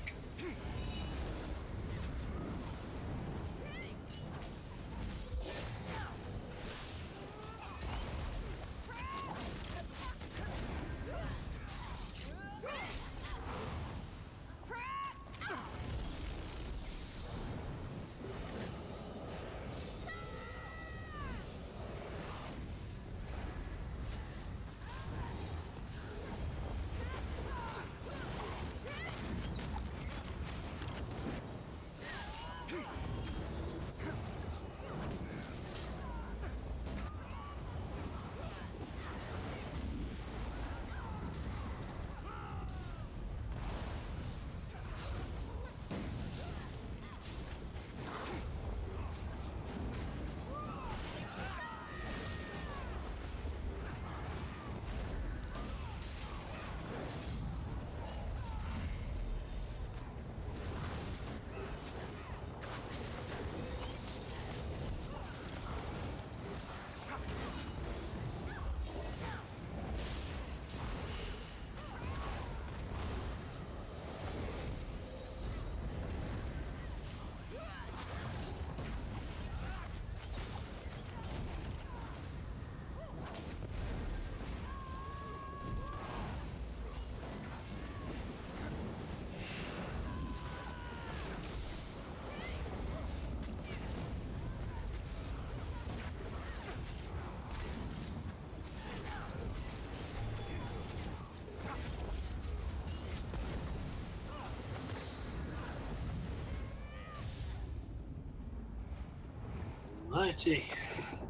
Righty,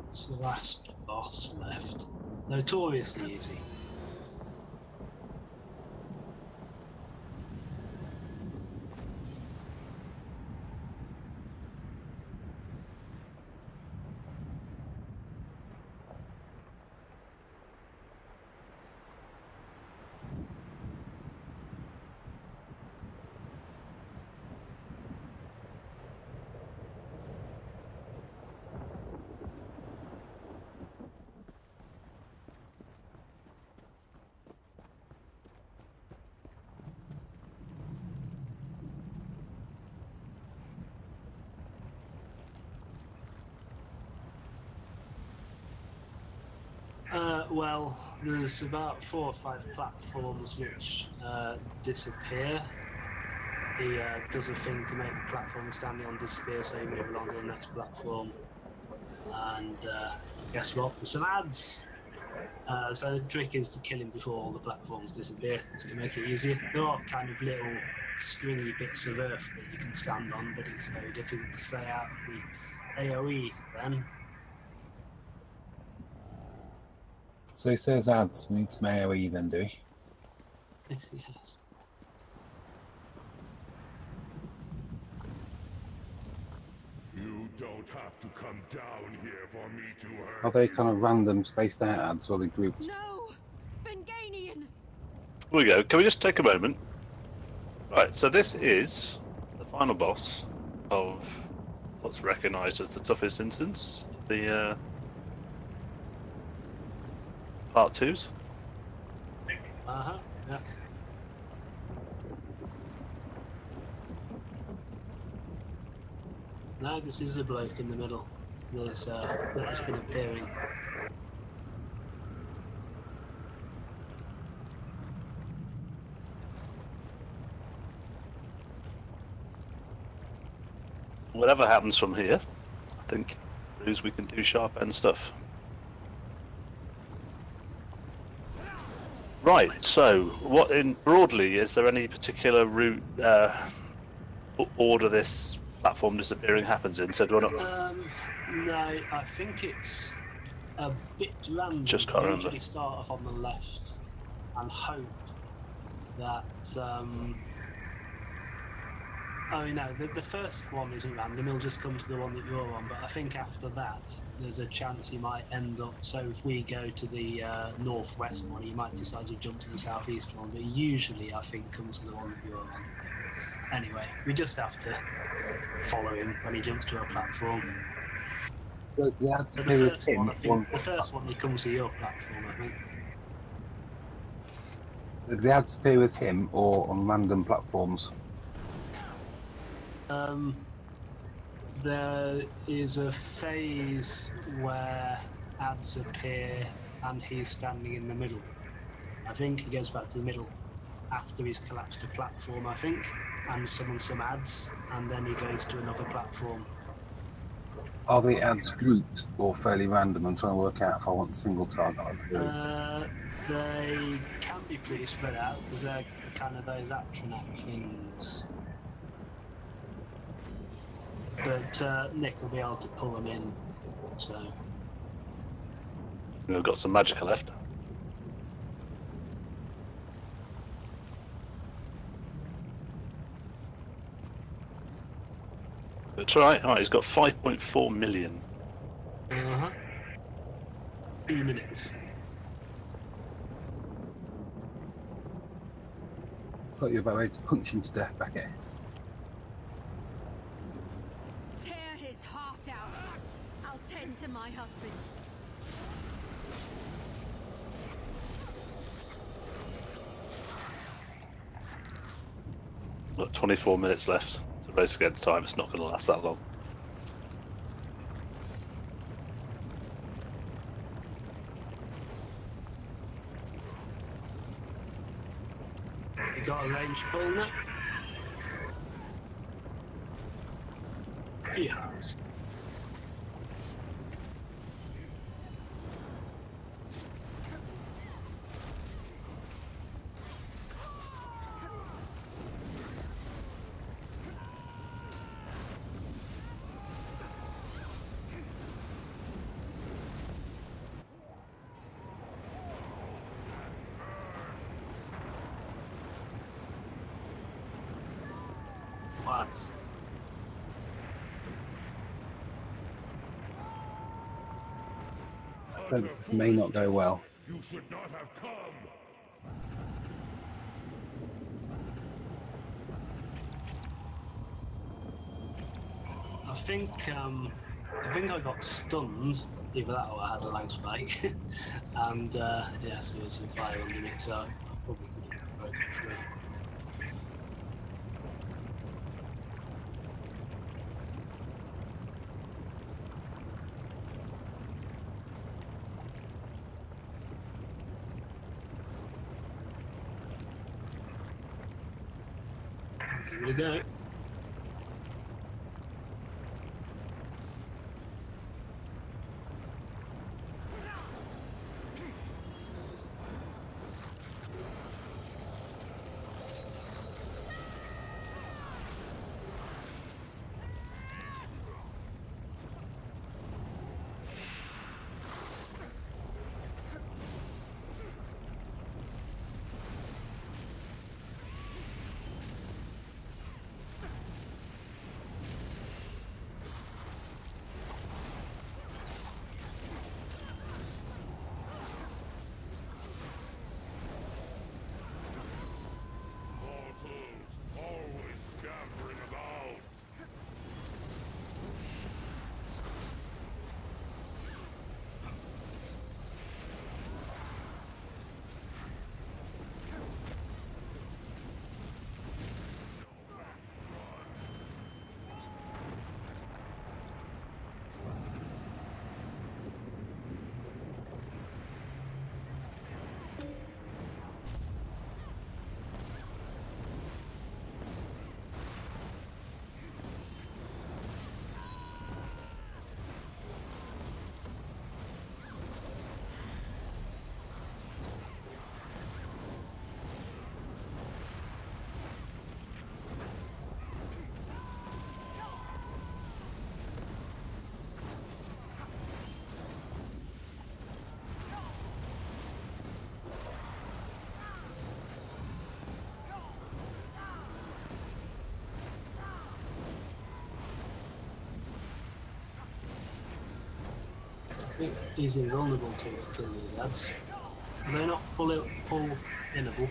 it's the last boss left. Notoriously easy. Well, there's about 4 or 5 platforms which disappear. He does a thing to make the platform standing on disappear, so you move along to the next platform. And guess what? There's some ads! So the trick is to kill him before all the platforms disappear, just to make it easier. There are kind of little stringy bits of earth that you can stand on, but it's very difficult to stay out of the AoE then. So he says ads, we need some AoE then, do we? Yes. You don't have to come down here for me to hurt. Are they kind of random spaced out ads, or are they grouped? No! Venganian! Here we go. Can we just take a moment? Right, so this is the final boss of what's recognised as the toughest instance of the Part 2s. Uh-huh, yeah. No, this is a bloke in the middle. That's been appearing. Whatever happens from here, I think proves we can do sharp end stuff. Right, so what in broadly, is there any particular route order this platform disappearing happens in? So do I not... No, I think it's a bit random. Just can't remember. Usually start off on the left and hope that oh no, the first one isn't random, he'll just come to the one that you're on, but I think after that there's a chance he might end up, so if we go to the northwest one, he might decide to jump to the southeast one, but usually I think comes to the one that you're on. Anyway, we just have to follow him when he jumps to a platform. The ads So appear the with first him. one, I think, the first one he comes to your platform, I think. Did the ads appear with him or on random platforms? There is a phase where ads appear and he's standing in the middle. I think he goes back to the middle after he's collapsed a platform, I think, and summons some ads, and then he goes to another platform. Are the ads grouped or fairly random? I'm trying to work out if I want a single target. They can be pretty spread out because they're kind of those Atronac things. But Nick will be able to pull them in, so... We've got some magicka left. That's alright, he's got 5.4 million. 2 minutes. I thought you were about ready to punch him to death, Becky. Tear his heart out. I'll tend to my husband. Look, 24 minutes left. It's a race against time. It's not going to last that long. You got a range pull now? He has. What? I sense this may not go well. You should not have come. I think I got stunned. Either that or I had a lag spike. And yeah, so there was some fire under me, so I probably couldn't have broken through. Give it a go. Always scampering about. I think he's invulnerable to killing these ads. Are they not pull-inable?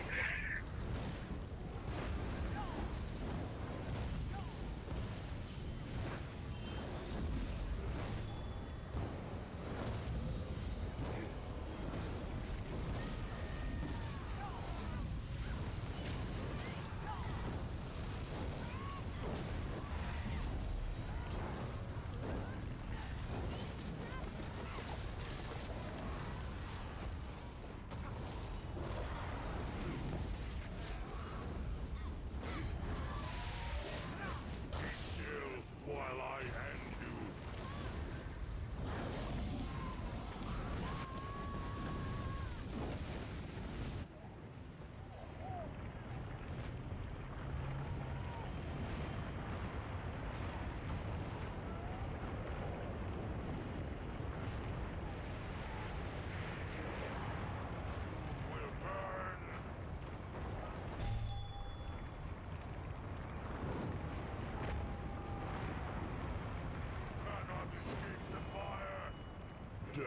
Death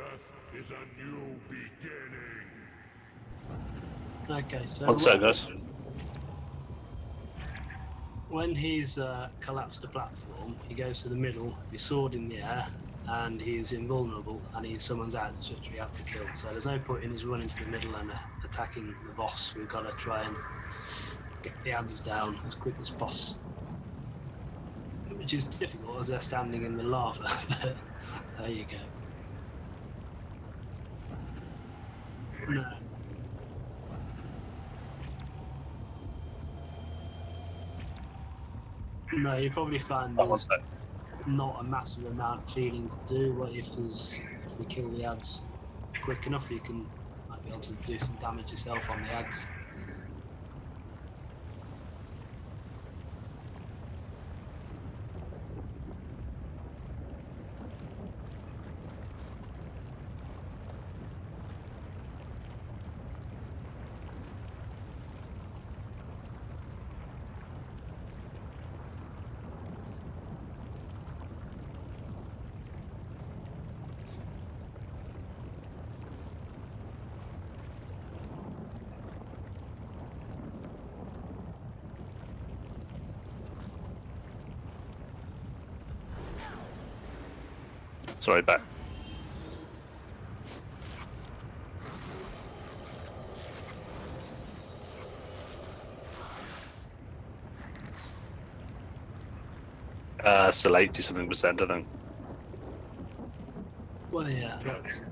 is a new beginning. Okay, so One sec, guys. when he's collapsed the platform, he goes to the middle, his sword in the air, and he's invulnerable, and he summons ads, which we have to kill. So there's no point in us running to the middle and attacking the boss. We've got to try and get the ads down as quick as possible, which is difficult as they're standing in the lava. But there you go. No. No, you probably find there's not a massive amount of healing to do. But if we kill the ads quick enough, you might be able to do some damage yourself on the ads. Sorry, back. Still 80-something%, I think. Well, yeah,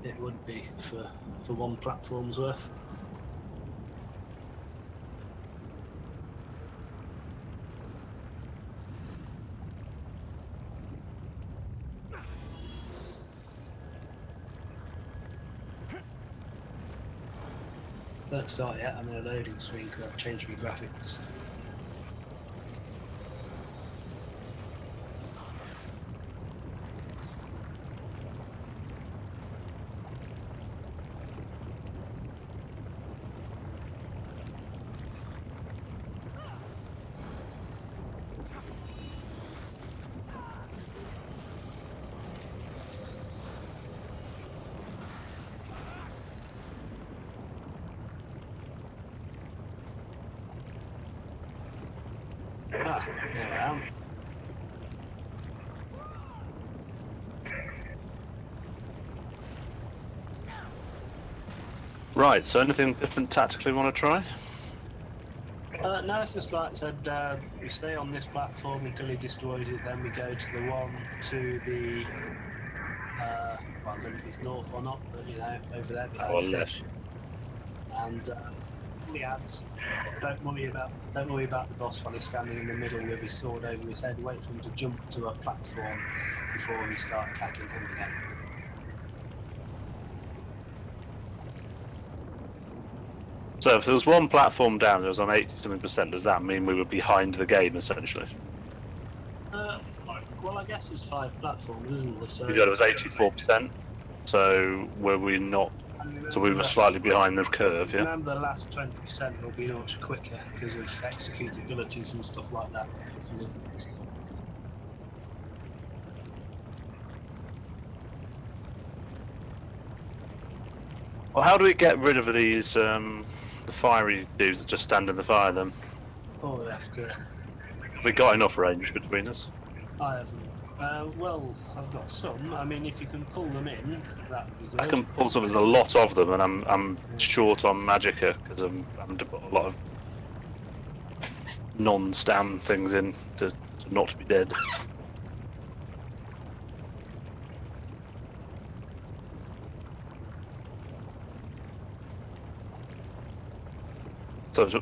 it would be for one platform's worth. Don't start yet, I'm in a loading screen because I've changed my graphics. Ah, there I am. Right, so anything different tactically want to try? No, it's just like I said, we stay on this platform until he destroys it, then we go to the one to the, well, I don't know if it's north or not, but you know, over there behind the fish. And the ads, don't worry about the boss while he's standing in the middle with his sword over his head. Wait for him to jump to a platform before we start attacking him again. So if there was one platform down, it was on 80-something%, does that mean we were behind the game, essentially? Well, I guess there's 5 platforms, isn't there? So Yeah, it was 84%, so were we not... So we were slightly behind the curve, yeah? Remember, the last 20% will be much quicker because of executabilities and stuff like that, hopefully. Well, how do we get rid of these, the fiery dudes that just stand in the fire, then? Oh, we have to... Have we got enough range between us? I haven't. Well, I've got some. I mean, if you can pull them in, that would be good. I can pull some, there's a lot of them, and I'm short on magicka, because I'm having to put a lot of non-stam things in to not be dead. So,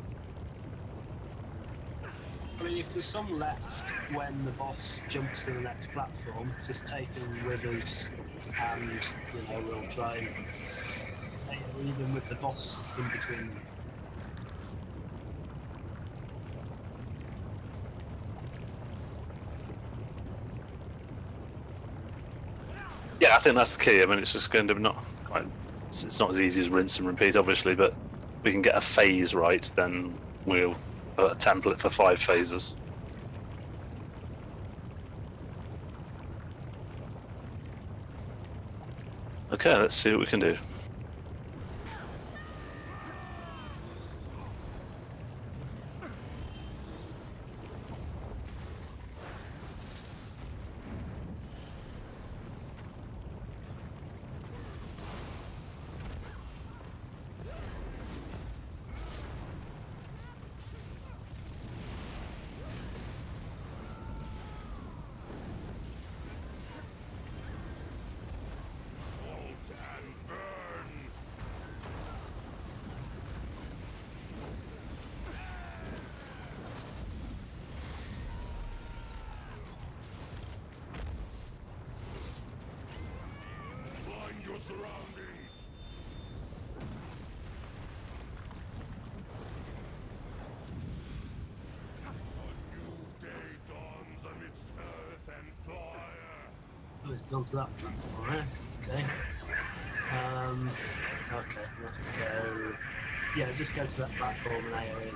I mean, if there's some left when the boss jumps to the next platform, just take them with us, and you know we'll try and even with the boss in between them. yeah, I think that's the key. I mean, it's just going to be not quite. It's not as easy as rinse and repeat, obviously, but if we can get a phase right, then we'll put a template for 5 phases. Okay, let's see what we can do. Surroundings. A new day dawns amidst earth and fire. Oh, it's gone to that platform, eh? Okay. Okay, we'll have to go. Yeah, just go to that platform and AOE then.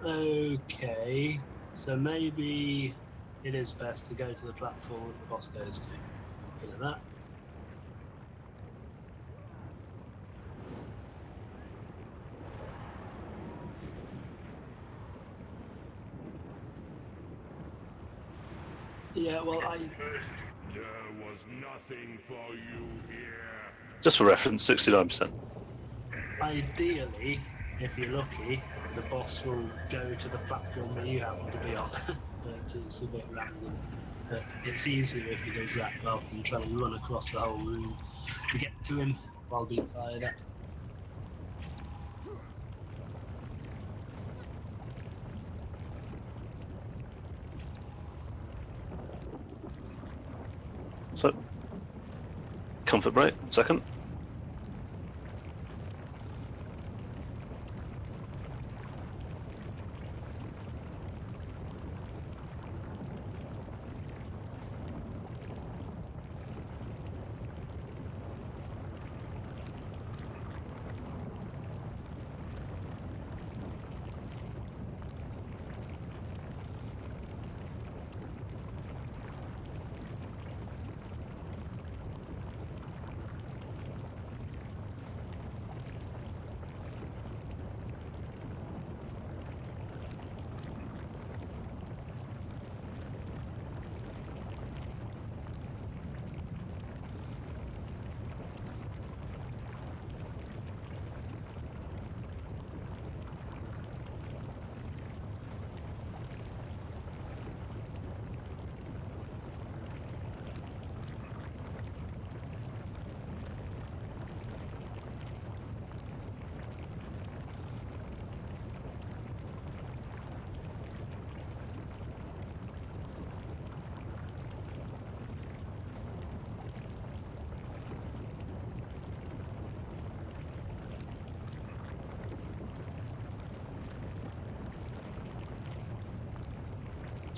Okay, so maybe it is best to go to the platform that the boss goes to. Looking at that. Yeah, well, There was nothing for you here. Just for reference, 69%. Ideally, if you're lucky, the boss will go to the platform that you happen to be on. But it's a bit random. But it's easier if he does that rather than trying to run across the whole room to get to him while being fired at. So, comfort break, second.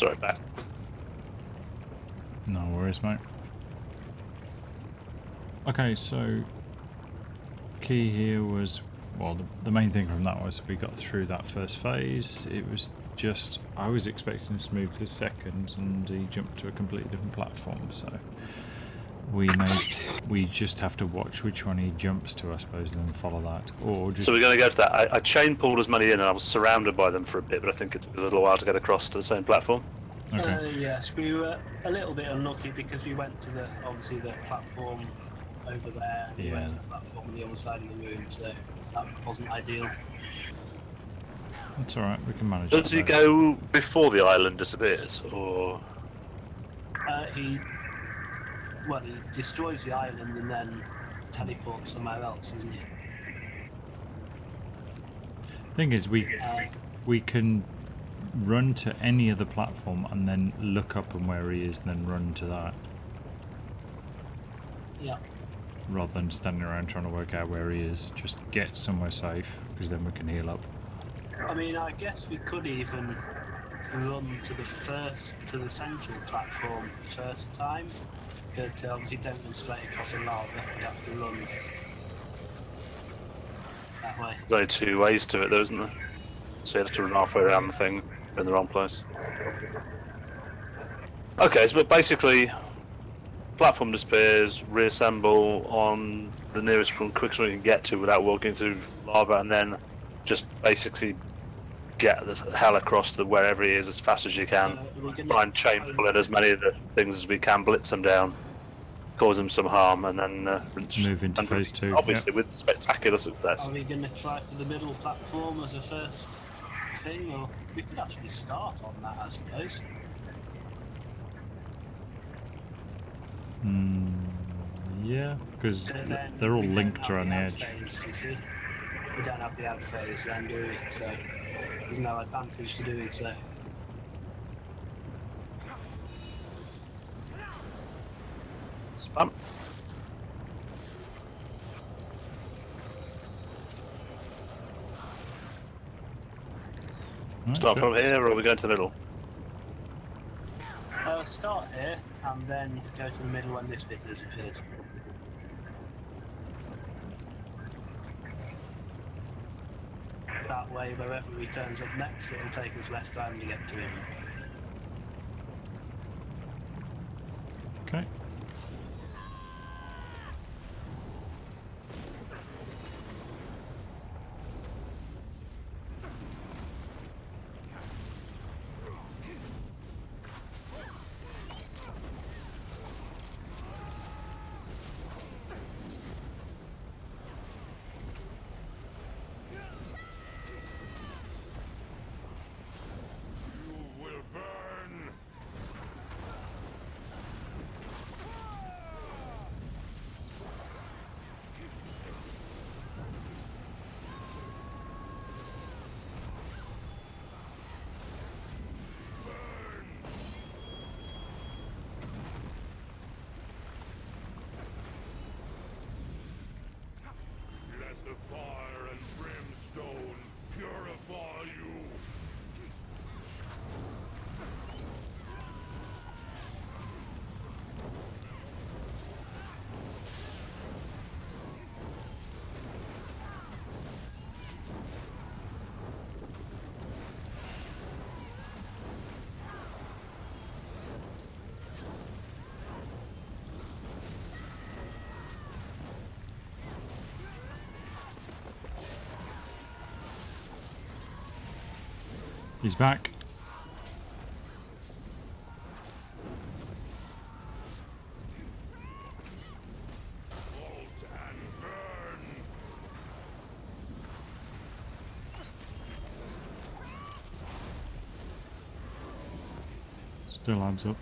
Sorry, back. No worries, mate. Okay, so key here was, well, the main thing from that was we got through that first phase. It was just, I was expecting to move to the second, and he jumped to a completely different platform, so we just have to watch which one he jumps to, I suppose, and then follow that. Or just... So we're going to go to that. I chain pulled as many in, and I was surrounded by them for a bit, but I think it took us a little while to get across to the same platform. Okay. Yes, we were a little bit unlucky because we went to the platform over there, and we went to the platform on the other side of the room, so that wasn't ideal. That's alright, we can manage. Does he go before the island disappears, or...? He destroys the island and then teleports somewhere else, isn't he? Thing is, we can run to any other platform and then look up and where he is and then run to that. Yeah. Rather than standing around trying to work out where he is. Just get somewhere safe, because then we can heal up. I mean, I guess we could even run to the central platform first time, but obviously don't run straight across the lava, you'd have to run that way. There's only two ways to it though, isn't there? So you have to run halfway around the thing in the wrong place. Okay, so basically, platform disappears, reassemble on the nearest one quickest one you can get to without walking through lava, and then just basically get the hell across the wherever he is as fast as you can. Try and chain pull in as many of the things as we can, blitz them down, cause them some harm, and then move into phase 2. Obviously, with spectacular success. Are we going to try for the middle platform as a first thing, or we could actually start on that, I suppose? Yeah, because they're all linked around the edge. Phase, you see? We don't have the ad phase then, do we? So there's no advantage to doing so. Spam. Start from here, or are we going to the middle? Start here, and then go to the middle when this bit disappears. That way, wherever he turns up next, it'll take us less time to get to him. Okay. He's back. Still adds up.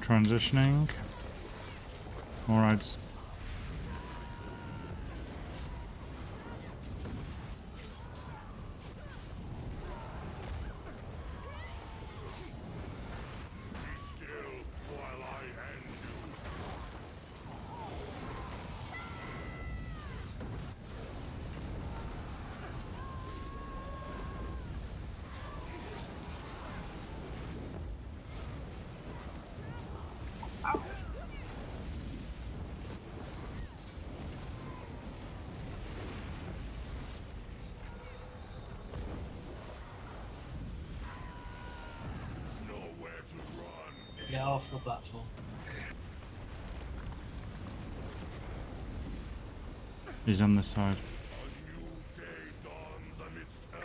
Transitioning. Alright. Get off the platform. He's on the side.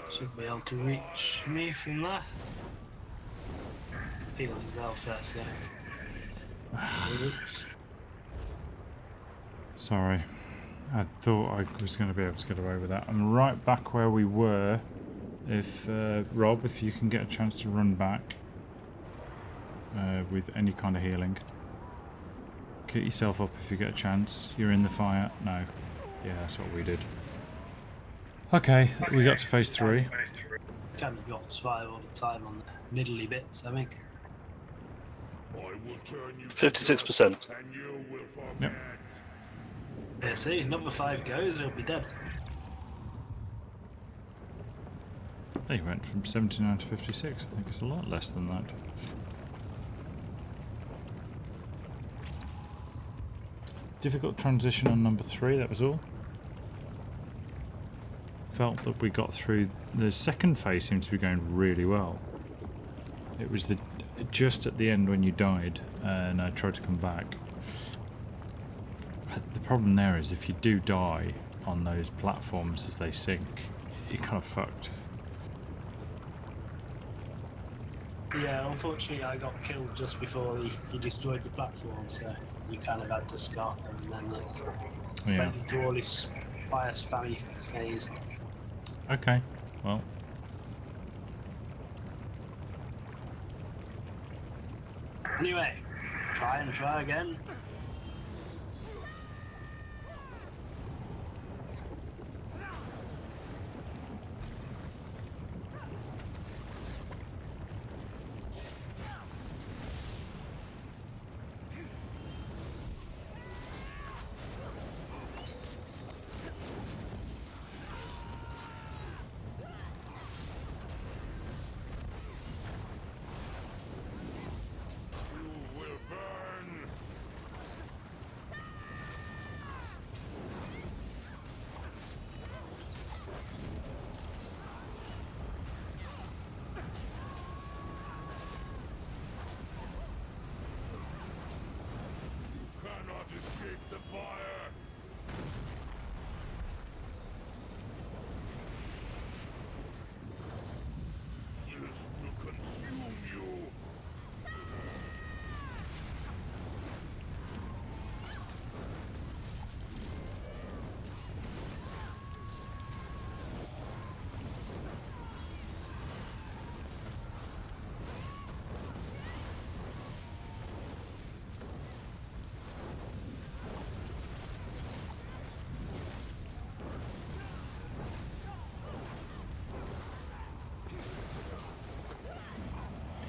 Should be able to reach me from there. Heal himself first, Oops. Sorry. I thought I was going to be able to get away with that. I'm right back where we were. If Rob, if you can get a chance to run back with any kind of healing. Get yourself up if you get a chance. You're in the fire. No. Yeah, that's what we did. Okay, we got to phase 3. Kind of drops fire all the time on the middly bits, I think. 56%. Yep. Yeah, see, another 5 goes, he'll be dead. They went from 79 to 56. I think it's a lot less than that. Difficult transition on number 3, that was all. Felt that we got through. The second phase seemed to be going really well. It was just at the end when you died and I tried to come back. The problem there is if you do die on those platforms as they sink, you're kind of fucked. Yeah, unfortunately I got killed just before he destroyed the platform, so you kind of had to scarf him, and then it's went into all this fire spammy phase. Okay, well. Anyway, try again.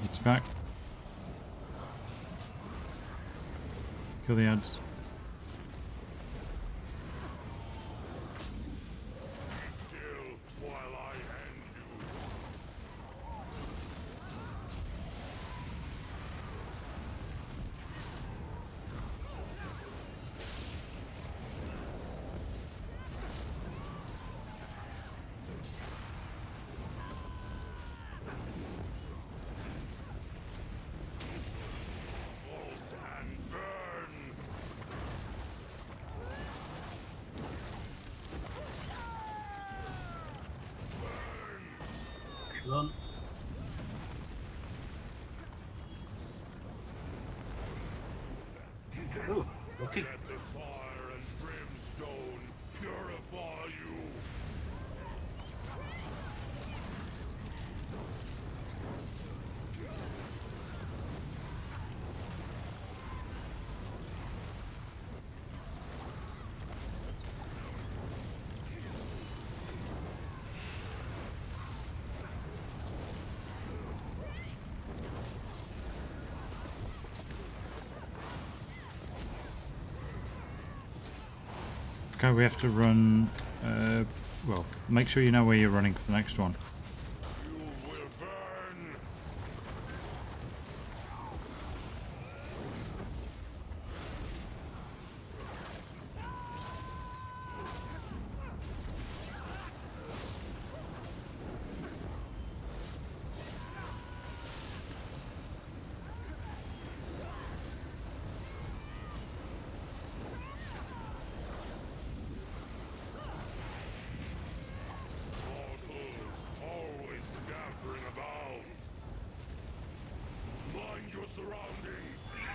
It's back. Kill the ads. Run. Ooh, lucky. Okay, we have to run. Well, make sure you know where you're running for the next one.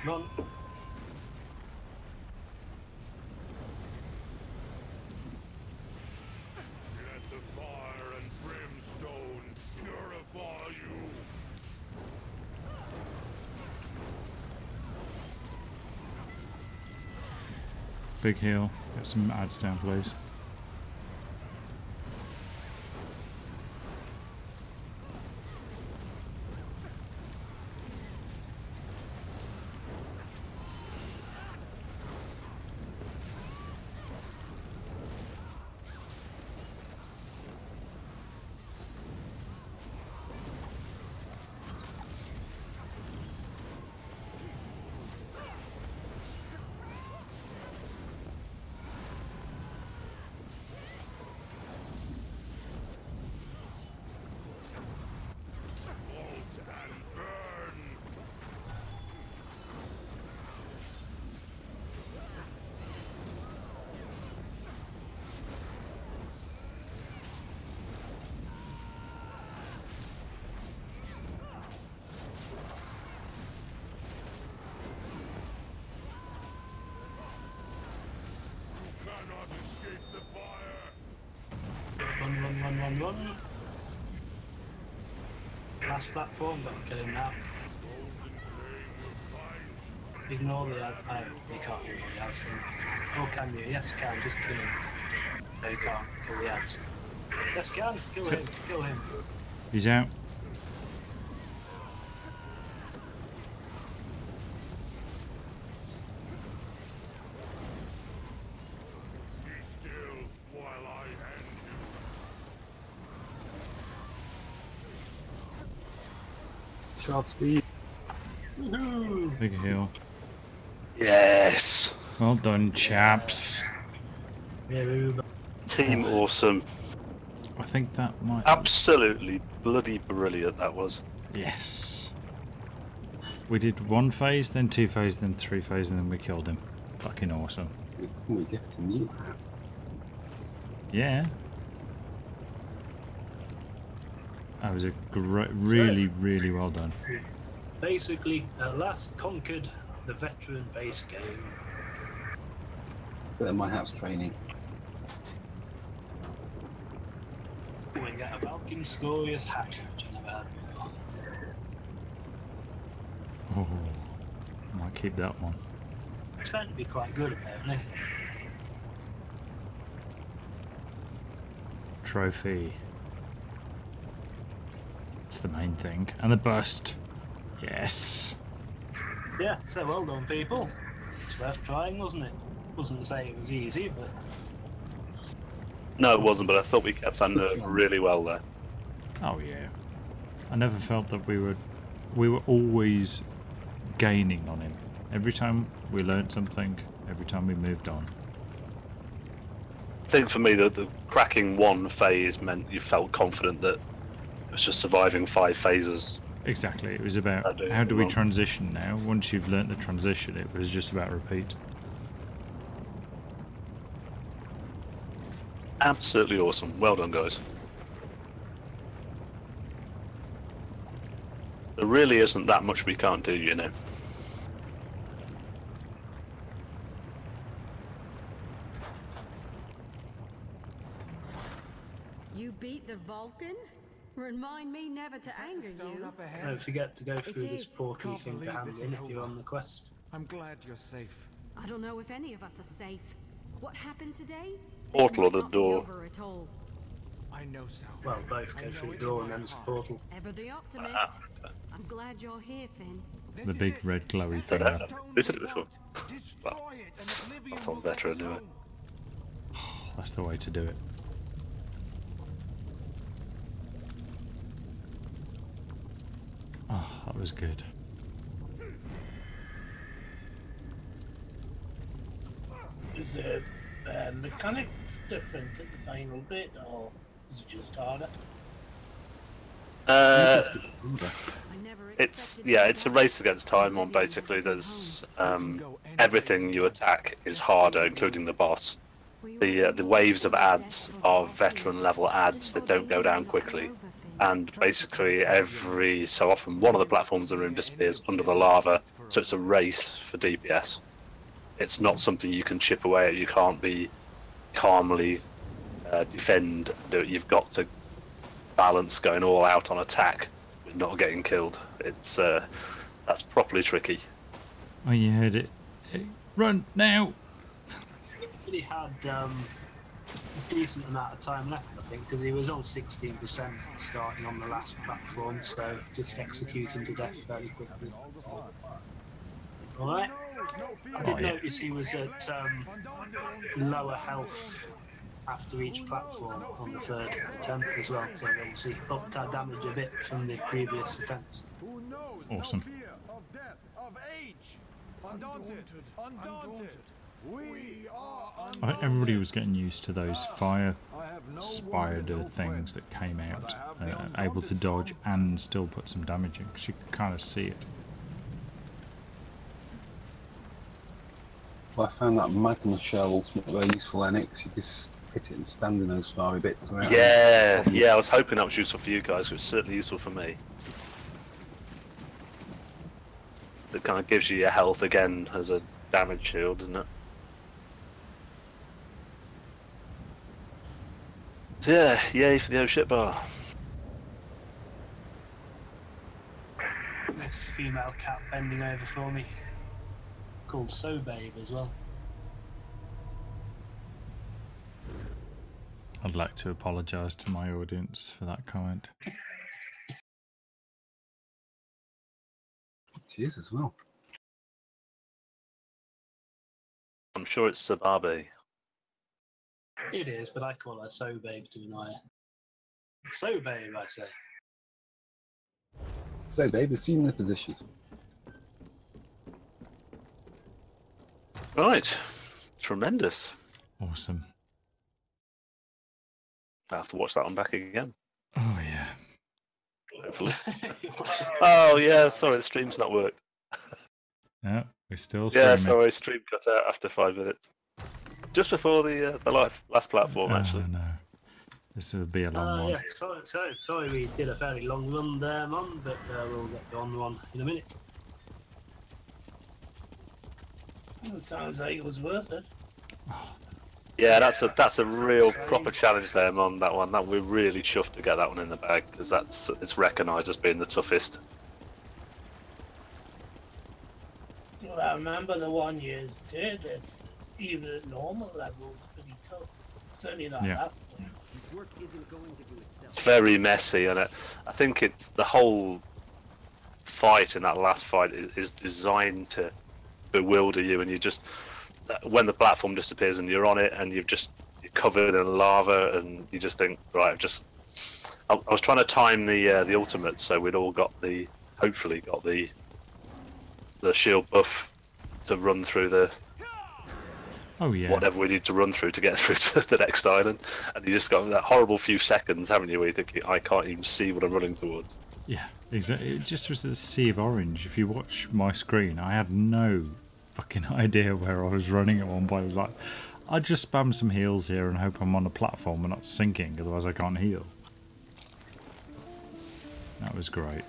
Run. Let the fire and brimstone purify you. Big heal. Get some ads down, please. Run. Last platform, but I'm killing now. Ignore the ad. Oh, you can't ignore the ads. Or can you? Yes, you can. Just kill him. No, you can't. Kill the ads. Yes, you can. Kill him. Kill him. He's out. Sharp speed. Woohoo! Big heal. Yes. Well done, chaps. Team awesome. I think that might. Absolutely bloody brilliant that was. Yes. We did 1 phase, then 2 phase, then 3 phase, and then we killed him. Fucking awesome. We get to meet that. Yeah. That was a great, really well done. Basically, at last conquered the veteran base game. It's better than my house training. We get a Valkyn Skoria's hat, which I never had before. Oh, I might keep that one. It's going to be quite good, apparently. Trophy. It's the main thing. And the bust. Yes. Yeah, so well done, people. It's worth trying, wasn't it? Wasn't to say it was easy, but... No, it wasn't, but I thought we kept Sander really well there. Oh yeah. I never felt that we were always gaining on him. Every time we learned something, every time we moved on. I think for me, the cracking 1 phase meant you felt confident that it was just surviving 5 phases. Exactly. It was about how do we transition now. Once you've learnt the transition, it was just about repeat. Absolutely awesome. Well done, guys. There really isn't that much we can't do, you know. You beat the Vulcan? Remind me never to anger you. Don't forget to go through this is. portal thing to hand in if you're on the quest. I'm glad you're safe. I don't know if any of us are safe. What happened today? Portal or the This might not be door? over at all. I know so. Well, both go through the door and then there's a portal. Ever the optimist. I'm glad you're here, Finn. The big red glowy thing. Who said it before? Well, that's on veteran, anyway. that's the way to do it. Oh, that was good. Is the mechanics different at the final bit, or is it just harder? It's a race against time. On basically, there's everything you attack is harder, including the boss. The waves of ads are veteran level ads that don't go down quickly, and basically every so often one of the platforms in the room disappears under the lava. So it's a race for DPS. It's not something you can chip away at. You can't be calmly defend. You've got to balance going all out on attack with not getting killed. It's that's properly tricky. Oh, you heard it. Run now! He had a decent amount of time left, I think, because he was on 16% starting on the last platform, so just executing to death fairly quickly. So. Alright. I did notice he was at lower health after each platform on the third attempt as well, so obviously upped our damage a bit from the previous attempts. Awesome. I think everybody was getting used to those fire spider things that came out, able to dodge and still put some damage in, because you can kind of see it. Well, I found that Magnum Shell ultimate very useful, NX. You just hit it and stand in those fiery bits. Yeah, I was hoping that was useful for you guys. It was certainly useful for me. It kind of gives you your health again as a damage shield, doesn't it? So yeah, yay for the O ship bar. This female cat bending over for me. Called So Babe as well. I'd like to apologise to my audience for that comment. She is as well. I'm sure it's Sababe. It is, but I call her So Babe to annoy her. So Babe, I say. So, babe, assume the position. Right. Tremendous. Awesome. I'll have to watch that one back again. Oh, yeah. Hopefully. Oh, yeah, sorry, the stream's not worked. No, we're still streaming. Yeah, sorry, stream cut out after 5 minutes. Just before the last platform, actually. No. This will be a long one. Yeah, sorry we did a fairly long run there, Mon, but we'll get on one in a minute. Well, it sounds like it was worth it. Yeah, that's a real proper challenge there, Mon, that one. That we're really chuffed to get that one in the bag, because it's recognised as being the toughest. Well, I remember the one you did. It's even at normal level, it's pretty tough. Certainly not that. This work isn't going to do itself. It's very messy, and I think it's the whole fight in that last fight is designed to bewilder you, and you just, when the platform disappears and you're on it and you're covered in lava, and you just think, right, I was trying to time the ultimate so we'd all hopefully got the shield buff to run through the whatever we need to run through to get through to the next island, and you just got that horrible few seconds, haven't you, where you think, I can't even see what I'm running towards. Yeah, exactly. It just was a sea of orange. If you watch my screen, I had no fucking idea where I was running at one point. I was like, I'll just spam some heals here and hope I'm on a platform and not sinking, otherwise I can't heal. That was great.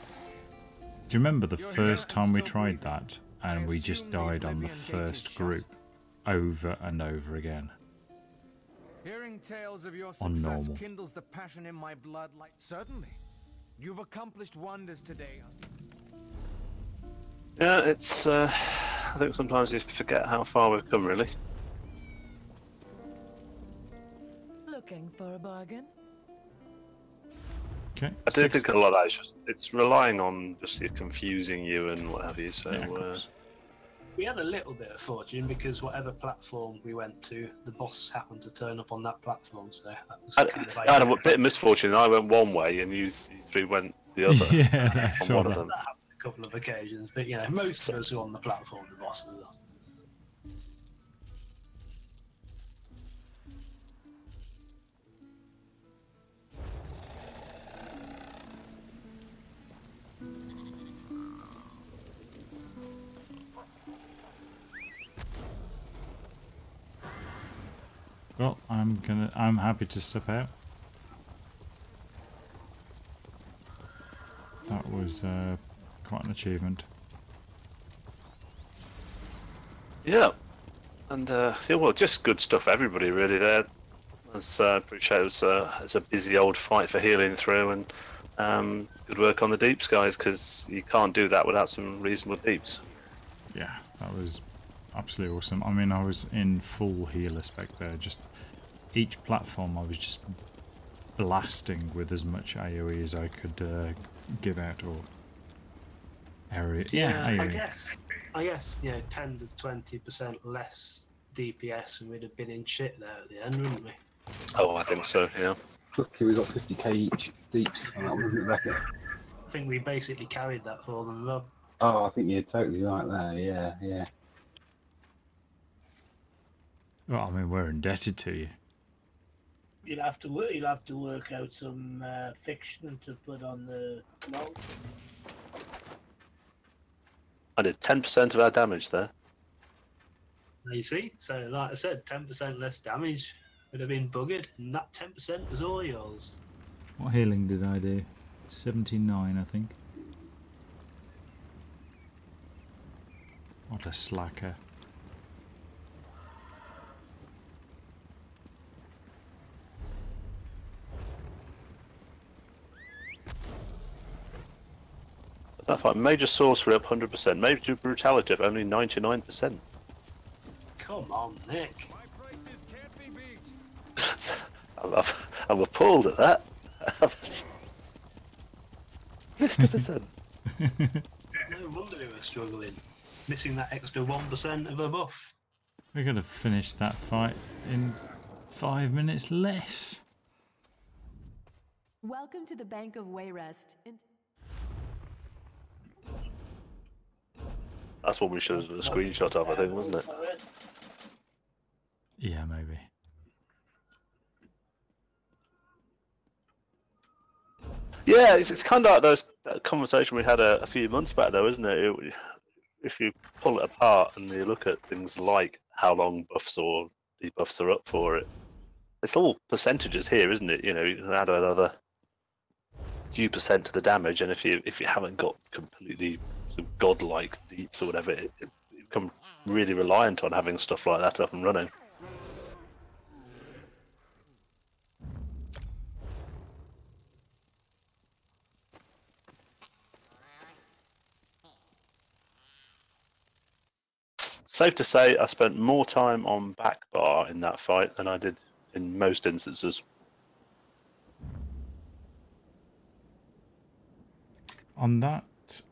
Do you remember the first time we tried that and we just died on the first group over and over again? Hearing tales of your On success normal. kindles the passion in my blood like certainly. You've accomplished wonders today. Yeah, it's I think sometimes you forget how far we've come, really. Looking for a bargain? Okay. I do think a lot of that is it's relying on just confusing you and what have you. So We had a little bit of fortune because whatever platform we went to, the boss happened to turn up on that platform. So that was kind of I had a bit of misfortune. I went one way, and you three went the other. Yeah, I on saw one that. of them. That happened a couple of occasions, but you know, most of us were on the platform. The boss was on. Well, I'm happy to step out. That was quite an achievement. Yeah, and yeah, well, just good stuff. Everybody really there. I appreciate it's a busy old fight for healing through, and good work on the deeps, guys, because you can't do that without some reasonable deeps. Yeah, that was absolutely awesome. I mean, I was in full healer spec there. Just each platform, I was just blasting with as much AOE as I could give out, or area. Yeah, AOE. I guess, you know, 10 to 20% less DPS, and we'd have been in shit there at the end, wouldn't we? Oh, I think so. Yeah. Lucky we got 50k each deeps. That wasn't it, Becca? I think we basically carried that for them, Rob. Oh, I think you're totally right there. Yeah, yeah. Well, I mean, we're indebted to you. You'll have to work out some fiction to put on the log. I did 10% of our damage there. You see, so like I said, 10% less damage would have been buggered, and that 10% was all yours. What healing did I do? 79, I think. What a slacker. That fight, major sorcery up 100%, major brutality up only 99%. Come on, Nick. I'm appalled at that. Missed a percent. No wonder we were struggling. Missing that extra 1% of a buff. We're going to finish that fight in 5 minutes less. Welcome to the Bank of Wayrest. That's what we should have done a screenshot of, I think, wasn't it? Yeah, maybe. Yeah, it's kind of like that conversation we had a few months back, though, isn't it? If you pull it apart and you look at things like how long buffs or debuffs are up for it, it's all percentages here, isn't it? You know, you can add another few percent to the damage, and if you haven't got completely sort of godlike deeps or whatever, it becomes really reliant on having stuff like that up and running. Safe to say, I spent more time on back bar in that fight than I did in most instances. On that,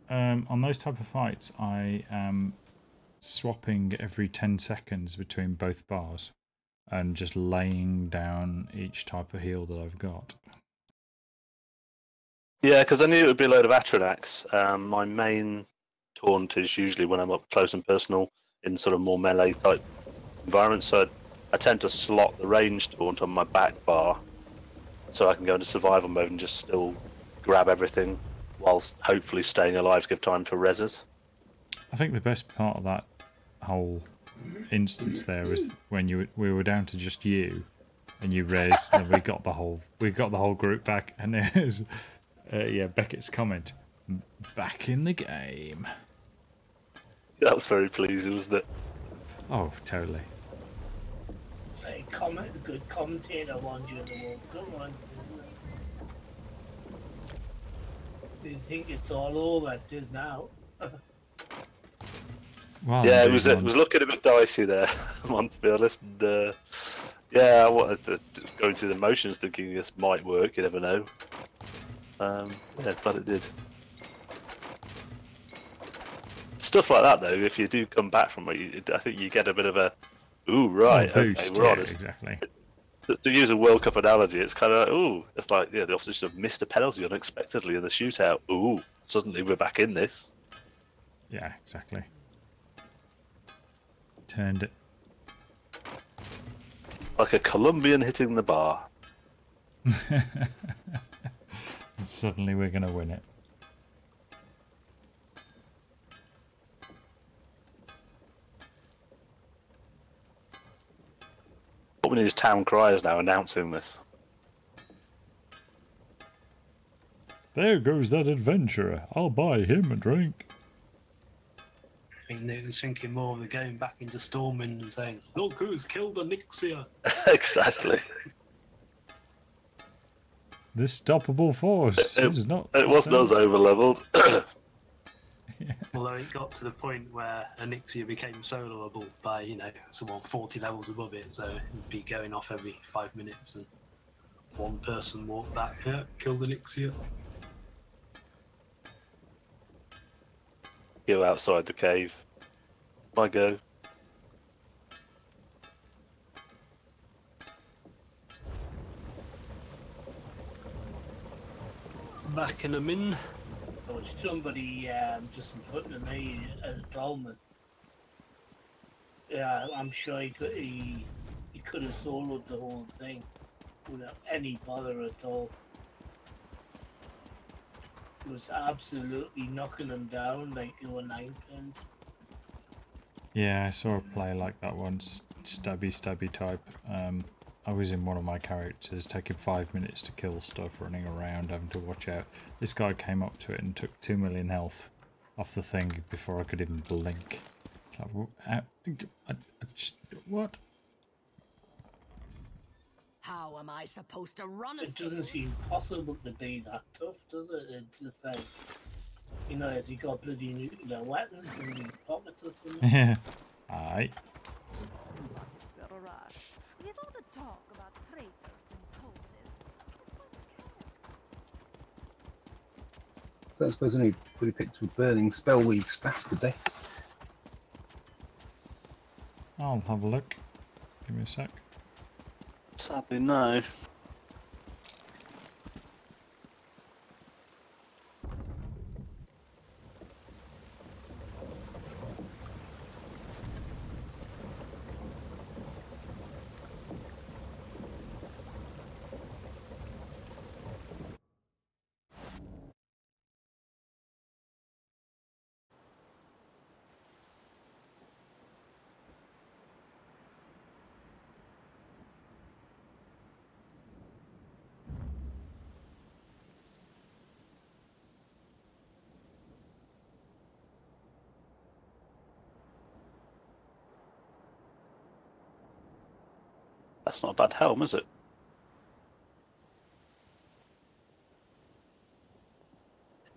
on those type of fights, I am swapping every 10 seconds between both bars and just laying down each type of heal that I've got. Yeah, because I knew it would be a load of Atronax. My main taunt is usually when I'm up close and personal in sort of more melee type environments, so I tend to slot the range taunt on my back bar so I can go into survival mode and just still grab everything whilst hopefully staying alive to give time for reses. I think the best part of that whole instance there was when we were down to just you and you res, and we got the whole group back, and there's yeah, Beckett's comment, back in the game. That was very pleasing, wasn't it? Oh, totally. A good commentator won during the World Cup one. Do you think it's all over? It is now. Well, yeah, it was looking a bit dicey there, to be honest. And, yeah, I wanted to go through the motions thinking this might work, you never know. Yeah, but it did. stuff like that, though, if you do come back from it, I think you get a bit of a, ooh, right, boost, okay, we're yeah, on. exactly. To use a World Cup analogy, it's kind of like, ooh, it's like, yeah, the opposition have missed a penalty unexpectedly in the shootout. Ooh, suddenly we're back in this. Yeah, exactly. Turned it. Like a Colombian hitting the bar. And suddenly we're going to win it. What we need is town criers now announcing this. There goes that adventurer. I'll buy him a drink. I think they was thinking more of the going back into Stormwind and saying, "Look who's killed Onyxia." Exactly. This stoppable force is not. It wasn't us over-leveled. Although it got to the point where Onyxia became soloable by, you know, someone 40 levels above it, so it'd be going off every 5 minutes and one person walked back, yeah, killed Onyxia. Go outside the cave. I go. Back in a min. There was somebody just in front of me at the Dolman. Yeah, I'm sure he could have soloed the whole thing without any bother at all. He was absolutely knocking them down like they were 9-pins. Yeah, I saw a play like that once. Stabby type. I was in one of my characters, taking 5 minutes to kill stuff, running around, having to watch out. This guy came up to it and took 2 million health off the thing before I could even blink. What? How am I supposed to run a It doesn't seem possible to be that tough, does it? It's just like, you know, has he got bloody nuclear weapons in his pockets or something? Yeah. Aye. The rush. With all the talk about traitors and cultists. I don't suppose anybody picked a burning spellweed staff today. I'll have a look. Give me a sec. Sadly, no. That's not a bad helm, is it?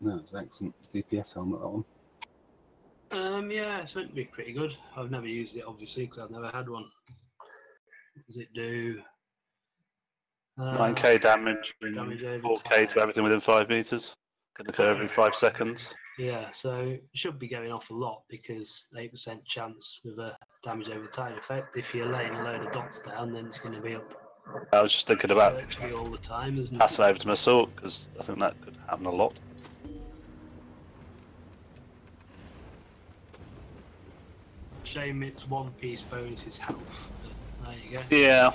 No, it's excellent DPS helmet, that one. Yeah, it's meant to be pretty good. I've never used it, obviously, because I've never had one. What does it do? 9k damage and damage over 4k to everything within 5 meters. Can occur every 5 seconds. Yeah, so it should be going off a lot because 8% chance with a damage over time effect. If you're laying a load of dots down, then it's going to be up I was just thinking about virtually all the time, isn't it? passing over to my sword, because I think that could happen a lot. Shame it's one piece bonus is health. But there you go. Yeah.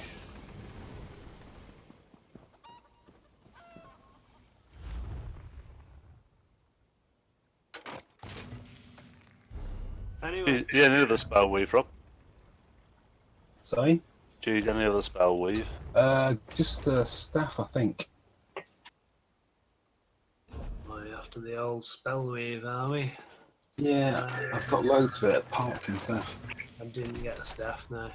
Anyway. Do you any other spell weave, Rob? Sorry? Do you need any other spell weave? Just staff, I think. We're after the old spell weave, are we? Yeah, I've got loads of it at park and stuff. I didn't get a staff, no.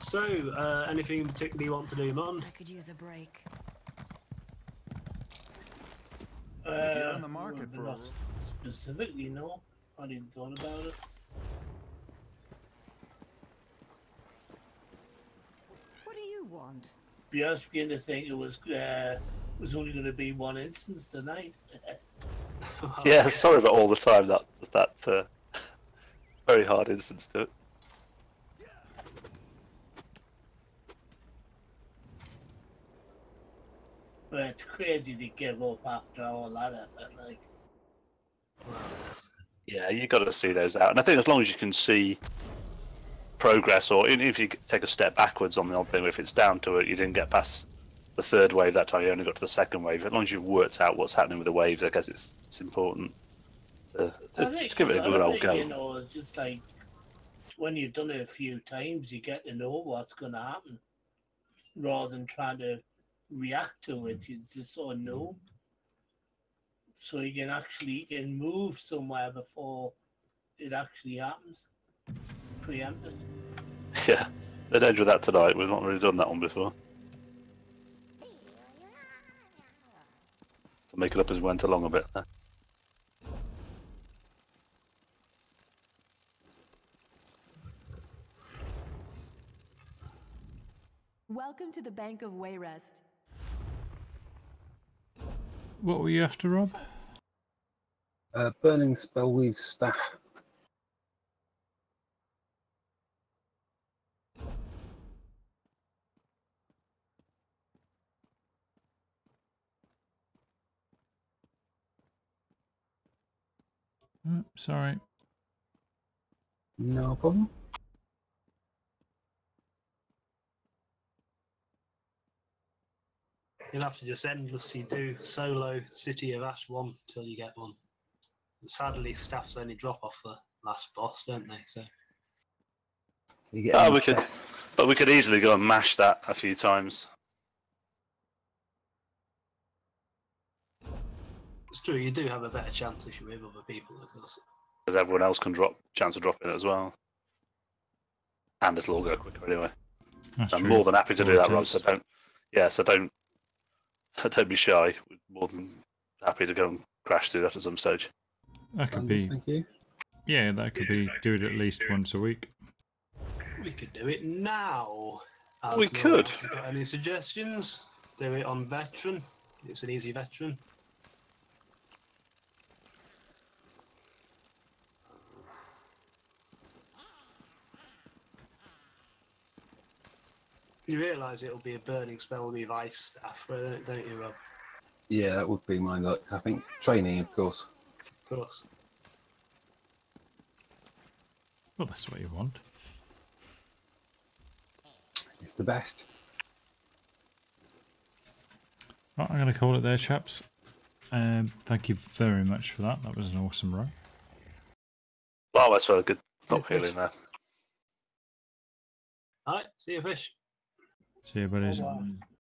So, anything in particular you want to do, Mon? I could use a break. If you're on the market for a not specifically, no. I hadn't even thought about it. What do you want? Be honest, beginning to think it was only going to be one instance tonight. Yeah, sorry about all the time that very hard instance to it. But it's crazy to give up after all that effort, like. Yeah, you got to see those out, and I think as long as you can see progress, or even if you take a step backwards on the odd thing, if it's down to it, you didn't get past the third wave that time, you only got to the second wave. As long as you've worked out what's happening with the waves, I guess it's important to give it a good old go. You know, just like when you've done it a few times, you get to know what's going to happen, rather than trying to react to it. You just sort of know, so you can actually move somewhere before it actually happens. Preempted. Yeah, they'd edge with that tonight. We've not really done that one before. To make it up as we went along a bit there. Welcome to the Bank of Wayrest. What were you after, Rob? Burning Spellweave Staff. Sorry. No problem. You'll have to just endlessly do solo City of Ash 1 till you get one. Sadly, staffs only drop off the last boss, don't they? So you get we could easily go and mash that a few times. it's true, you do have a better chance if you're with other people, of course. Because everyone else can chance of dropping it as well. And it'll all go quicker anyway. That's I'm true. more than happy to do that, Rob, Volunteers. so don't be shy. We're more than happy to go and crash through that at some stage. That could be. Thank you. Yeah, that could be. Do it at least once a week. We could do it now. We could. Got any suggestions? Do it on veteran. It's an easy veteran. You realise it'll be a burning spell with ice staff, don't you, Rob? Yeah, that would be my luck. I think training, of course. Of course. Well, that's what you want. It's the best. Right, I'm going to call it there, chaps. Thank you very much for that. That was an awesome run. Well, that's a good top feeling there. Alright, see you, fish. See you, buddies. Bye-bye.